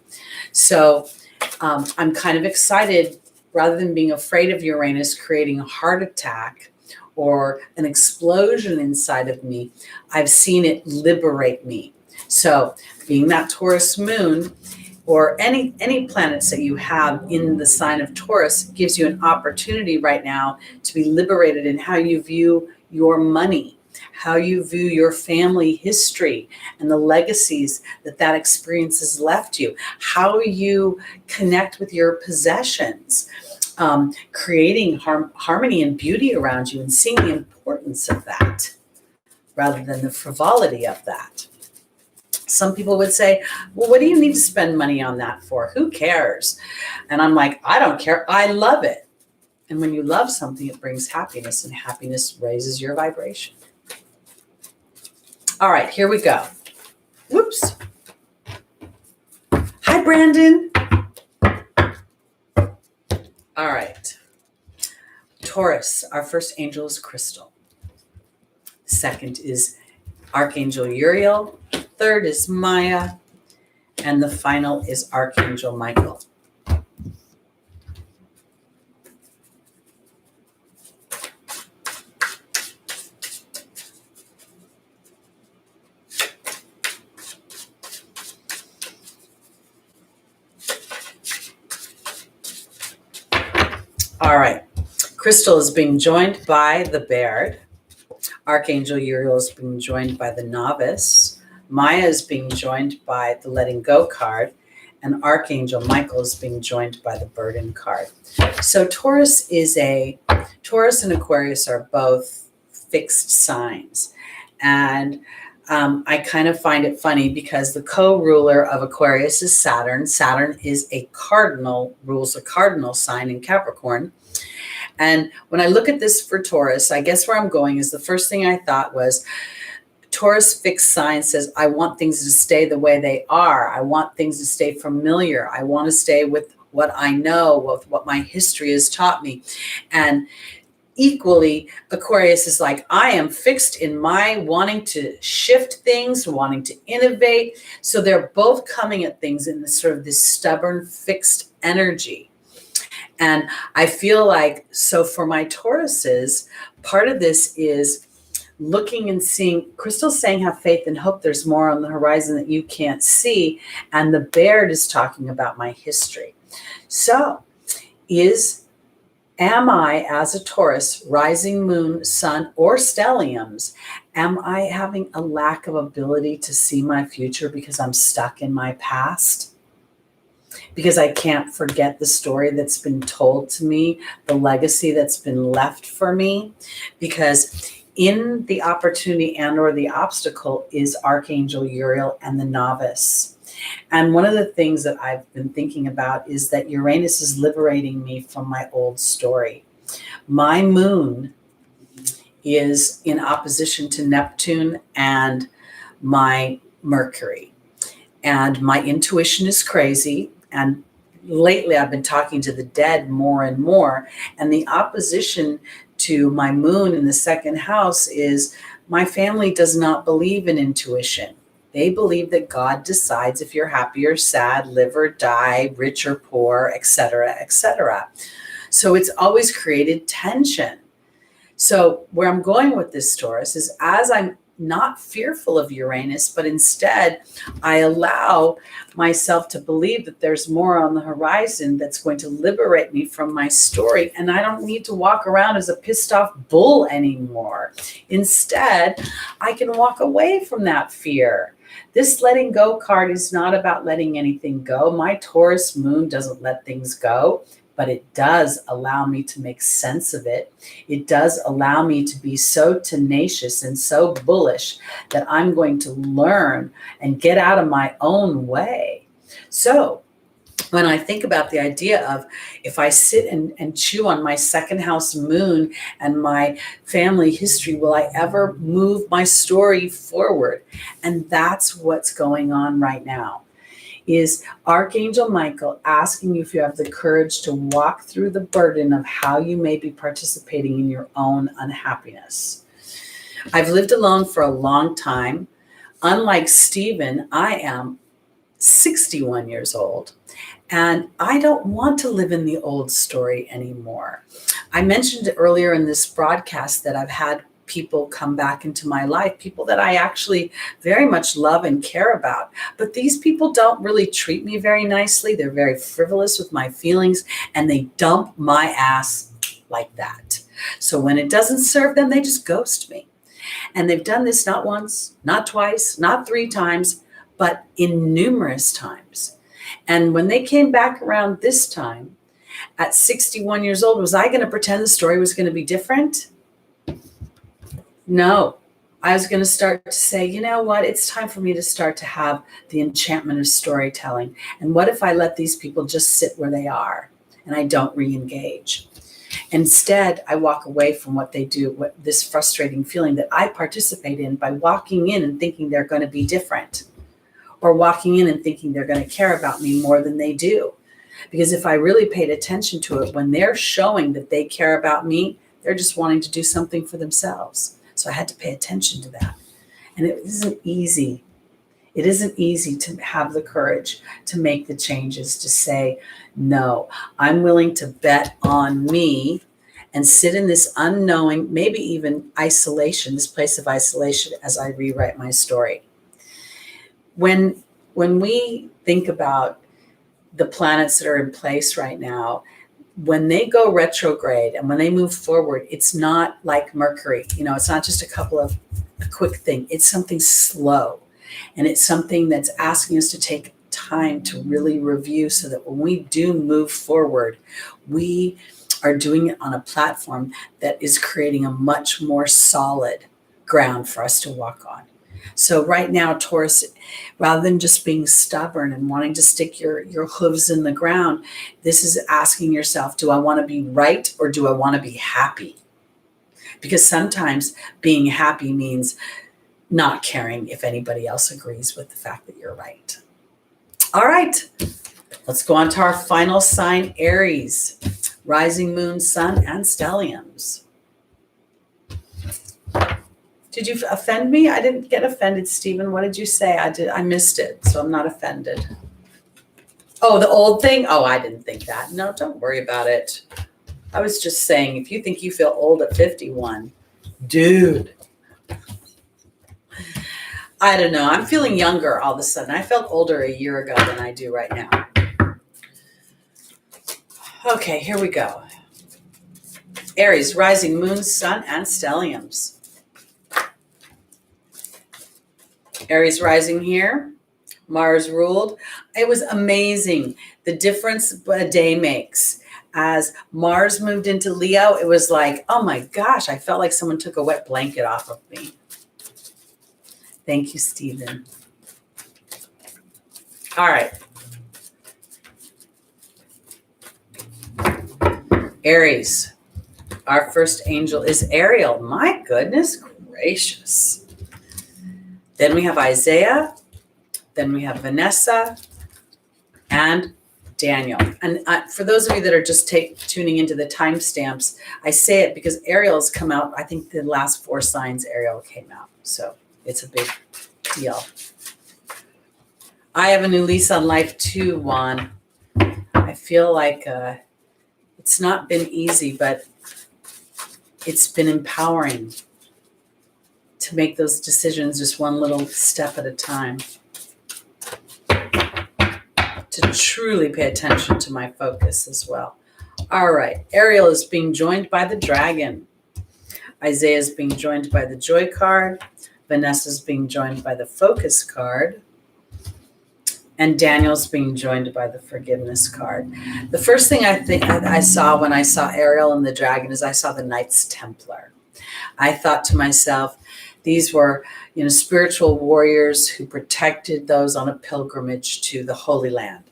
So I'm kind of excited, rather than being afraid of Uranus creating a heart attack or an explosion inside of me, I've seen it liberate me. So being that Taurus moon, or any planets that you have in the sign of Taurus, gives you an opportunity right now to be liberated in how you view your money, how you view your family history and the legacies that experience has left you, how you connect with your possessions, creating harmony and beauty around you and seeing the importance of that rather than the frivolity of that. Some people would say, well, what do you need to spend money on that for? Who cares? And I'm like, I don't care. I love it. And when you love something, it brings happiness, and happiness raises your vibration. All right, here we go. Whoops. Hi, Brandon. All right. Taurus, our first angel is Crystal. Second is Archangel Uriel. Third is Maya. And the final is Archangel Michael. All right. Crystal is being joined by the Baird. Archangel Uriel is being joined by the Novice. Maya is being joined by the Letting Go card. And Archangel Michael is being joined by the Burden card. So Taurus and Aquarius are both fixed signs. And I kind of find it funny because the co-ruler of Aquarius is Saturn. Saturn is rules a cardinal sign in Capricorn. And when I look at this for Taurus, I guess where I'm going is the first thing I thought was Taurus fixed sign says, I want things to stay the way they are. I want things to stay familiar. I want to stay with what I know, with what my history has taught me. And equally, Aquarius is like, I am fixed in my wanting to shift things, wanting to innovate. So they're both coming at things in this sort of this stubborn, fixed energy. And I feel like, so for my Tauruses, part of this is looking and seeing. Crystal's saying have faith and hope there's more on the horizon that you can't see. And the Baird is talking about my history. So am I, as a Taurus, rising moon, sun, or stelliums, am I having a lack of ability to see my future because I'm stuck in my past? Because I can't forget the story that's been told to me, the legacy that's been left for me? Because in the opportunity and or the obstacle is Archangel Uriel and the Novice. And one of the things that I've been thinking about is that Uranus is liberating me from my old story. My moon is in opposition to Neptune and my Mercury. And my intuition is crazy. And lately I've been talking to the dead more and more. And the opposition to my moon in the second house is my family does not believe in intuition. They believe that God decides if you're happy or sad, live or die, rich or poor, etc., etc. So it's always created tension. So where I'm going with this, Taurus, is as I'm not fearful of Uranus, but instead I allow myself to believe that there's more on the horizon that's going to liberate me from my story. And I don't need to walk around as a pissed off bull anymore. Instead, I can walk away from that fear. This letting go card is not about letting anything go. My Taurus moon doesn't let things go, but it does allow me to make sense of it. It does allow me to be so tenacious and so bullish that I'm going to learn and get out of my own way. So when I think about the idea of if I sit and chew on my second house moon and my family history, will I ever move my story forward? And that's what's going on right now. Is Archangel Michael asking you if you have the courage to walk through the burden of how you may be participating in your own unhappiness. I've lived alone for a long time. Unlike Stephen, I am 61 years old. And I don't want to live in the old story anymore. I mentioned earlier in this broadcast that I've had people come back into my life, people that I actually very much love and care about. But these people don't really treat me very nicely. They're very frivolous with my feelings, and they dump my ass like that. So when it doesn't serve them, they just ghost me. And they've done this not once, not twice, not 3 times, but in numerous times. And when they came back around this time, at 61 years old, was I going to pretend the story was going to be different? No. I was going to start to say, you know what? It's time for me to start to have the enchantment of storytelling. And what if I let these people just sit where they are and I don't re-engage? Instead, I walk away from what they do, this frustrating feeling that I participate in by walking in and thinking they're going to be different, or walking in and thinking they're going to care about me more than they do. Because if I really paid attention to it, when they're showing that they care about me, they're just wanting to do something for themselves. So I had to pay attention to that. And it isn't easy. It isn't easy to have the courage to make the changes, to say, no, I'm willing to bet on me and sit in this unknowing, maybe even isolation, this place of isolation as I rewrite my story. When we think about the planets that are in place right now, when they go retrograde and when they move forward, it's not like Mercury. It's not just a quick thing. It's something slow. And it's something that's asking us to take time to really review so that when we do move forward, we are doing it on a platform that is creating a much more solid ground for us to walk on. So right now, Taurus, rather than just being stubborn and wanting to stick your hooves in the ground, this is asking yourself, do I want to be right or do I want to be happy? Because sometimes being happy means not caring if anybody else agrees with the fact that you're right. All right, let's go on to our final sign, Aries, rising moon, sun, and stelliums. Did you offend me? I didn't get offended, Stephen. What did you say? I missed it, so I'm not offended. Oh, the old thing? Oh, I didn't think that. No, don't worry about it. I was just saying, if you think you feel old at 51, dude. I don't know. I'm feeling younger all of a sudden. I felt older a year ago than I do right now. Okay, here we go. Aries, rising moon, sun, and stelliums. Aries rising here. Mars ruled. It was amazing the difference a day makes. As Mars moved into Leo, it was like, oh my gosh, I felt like someone took a wet blanket off of me. Thank you, Stephen. All right. Aries. Our first angel is Ariel. My goodness gracious. Then we have Isaiah. Then we have Vanessa and Daniel. And for those of you that are just tuning into the timestamps, I say it because Ariel's come out. I think the last 4 signs Ariel came out. So it's a big deal. I have a new lease on life too, Juan. I feel like it's not been easy, but it's been empowering to make those decisions just one little step at a time, to truly pay attention to my focus as well. All right, Ariel is being joined by the dragon. Isaiah is being joined by the joy card. Vanessa is being joined by the focus card. And Daniel's being joined by the forgiveness card. The first thing I think I saw when I saw Ariel and the dragon is I saw the Knights Templar. I thought to myself, these were, spiritual warriors who protected those on a pilgrimage to the Holy Land.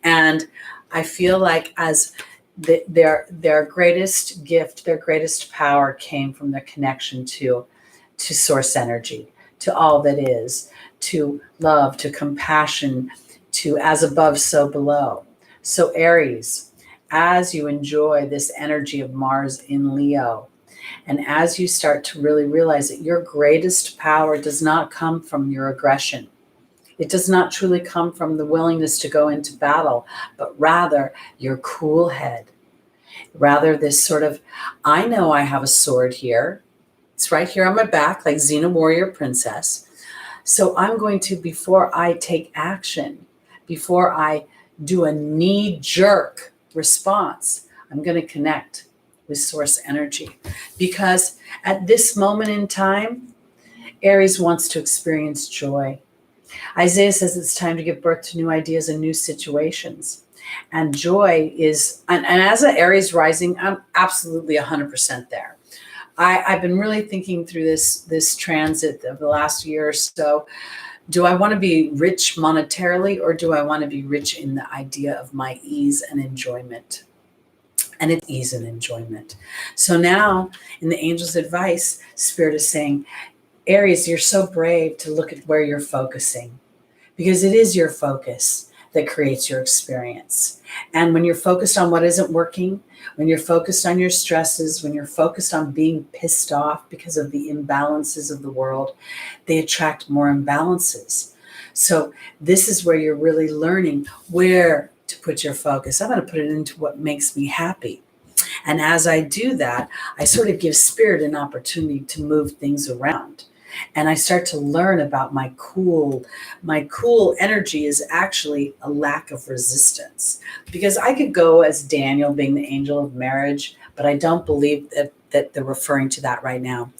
And I feel like as their greatest gift, their greatest power came from their connection to source energy, to all that is, to love, to compassion, to as above, so below. So Aries, as you enjoy this energy of Mars in Leo, and as you start to really realize that your greatest power does not come from your aggression, it does not truly come from the willingness to go into battle, but rather your cool head, rather this sort of, I know I have a sword here. It's right here on my back, like Xena Warrior Princess. So I'm going to, before I take action, before I do a knee-jerk response, I'm going to connect with source energy. Because at this moment in time, Aries wants to experience joy. Isaiah says it's time to give birth to new ideas and new situations. And joy is, and as an Aries rising, I'm absolutely 100% there. I've been really thinking through this transit of the last year or so. Do I want to be rich monetarily, or do I want to be rich in the idea of my ease and enjoyment? And it's ease and enjoyment. So now in the angel's advice, Spirit is saying, Aries, you're so brave to look at where you're focusing, because it is your focus that creates your experience. And when you're focused on what isn't working, when you're focused on your stresses, when you're focused on being pissed off because of the imbalances of the world, they attract more imbalances. So this is where you're really learning where to put your focus. I'm going to put it into what makes me happy. And as I do that, I sort of give Spirit an opportunity to move things around. And I start to learn about my cool energy is actually a lack of resistance. Because I could go as Daniel being the angel of marriage, but I don't believe that they're referring to that right now.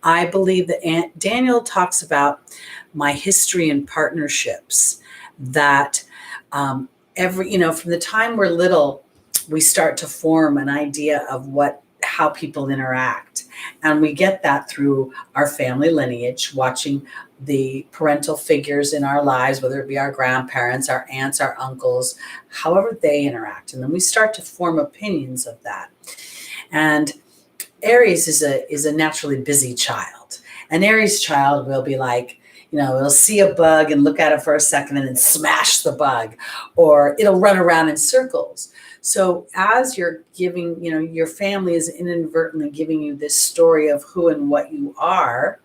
I believe that Daniel talks about my history in partnerships, that from the time we're little, we start to form an idea of how people interact. And we get that through our family lineage, watching the parental figures in our lives, whether it be our grandparents, our aunts, our uncles, however they interact. And then we start to form opinions of that. And Aries is a naturally busy child. An Aries child will be like, it'll see a bug and look at it for a second and then smash the bug, or it'll run around in circles. So as you're giving, your family is inadvertently giving you this story of who and what you are,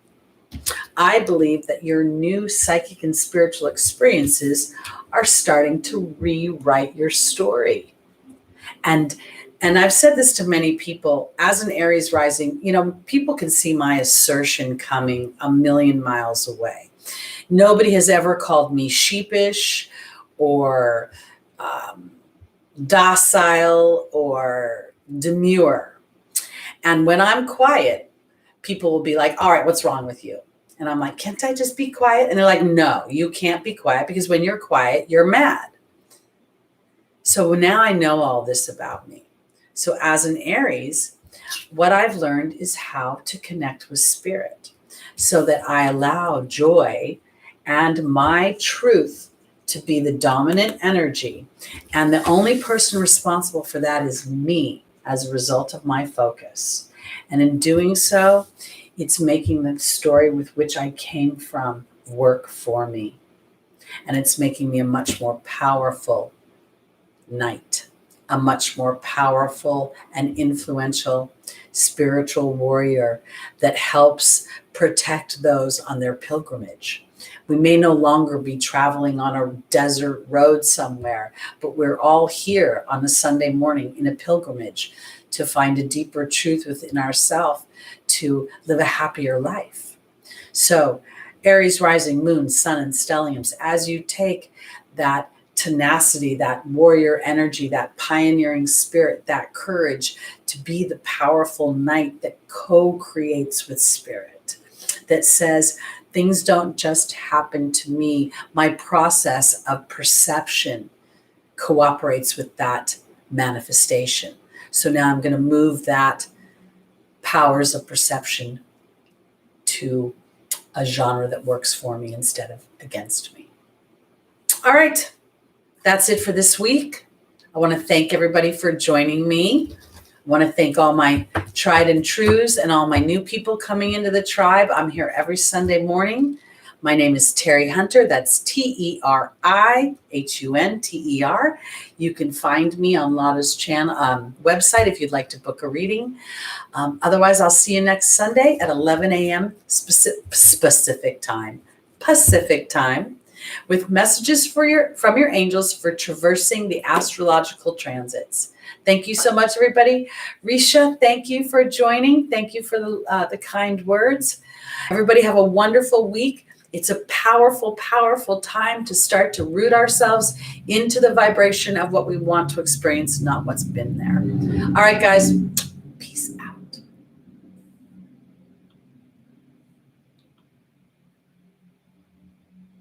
I believe that your new psychic and spiritual experiences are starting to rewrite your story. And I've said this to many people, as an Aries rising, people can see my assertion coming a million miles away. Nobody has ever called me sheepish or docile or demure. And when I'm quiet, people will be like, all right, what's wrong with you? And I'm like, can't I just be quiet? And they're like, no, you can't be quiet, because when you're quiet, you're mad. So now I know all this about me. So as an Aries, what I've learned is how to connect with Spirit so that I allow joy and my truth to be the dominant energy. And the only person responsible for that is me as a result of my focus. And in doing so, it's making the story with which I came from work for me. And it's making me a much more powerful knight, a much more powerful and influential spiritual warrior that helps protect those on their pilgrimage. We may no longer be traveling on a desert road somewhere, but we're all here on a Sunday morning in a pilgrimage to find a deeper truth within ourselves, to live a happier life. So Aries rising, moon, sun, and stelliums, as you take that tenacity, that warrior energy, that pioneering spirit, that courage to be the powerful knight that co-creates with spirit, that says, things don't just happen to me. My process of perception cooperates with that manifestation. So now I'm going to move that powers of perception to a genre that works for me instead of against me. All right. That's it for this week. I want to thank everybody for joining me. I want to thank all my tried and trues and all my new people coming into the tribe. I'm here every Sunday morning. My name is Teri Hunter. That's TeriHunter. You can find me on Lotta's channel website if you'd like to book a reading. Otherwise, I'll see you next Sunday at 11 a.m. Pacific time, with messages from your angels for traversing the astrological transits. Thank you so much, everybody. Risha, thank you for joining. Thank you for the kind words. Everybody have a wonderful week. It's a powerful, powerful time to start to root ourselves into the vibration of what we want to experience, not what's been there. All right, guys,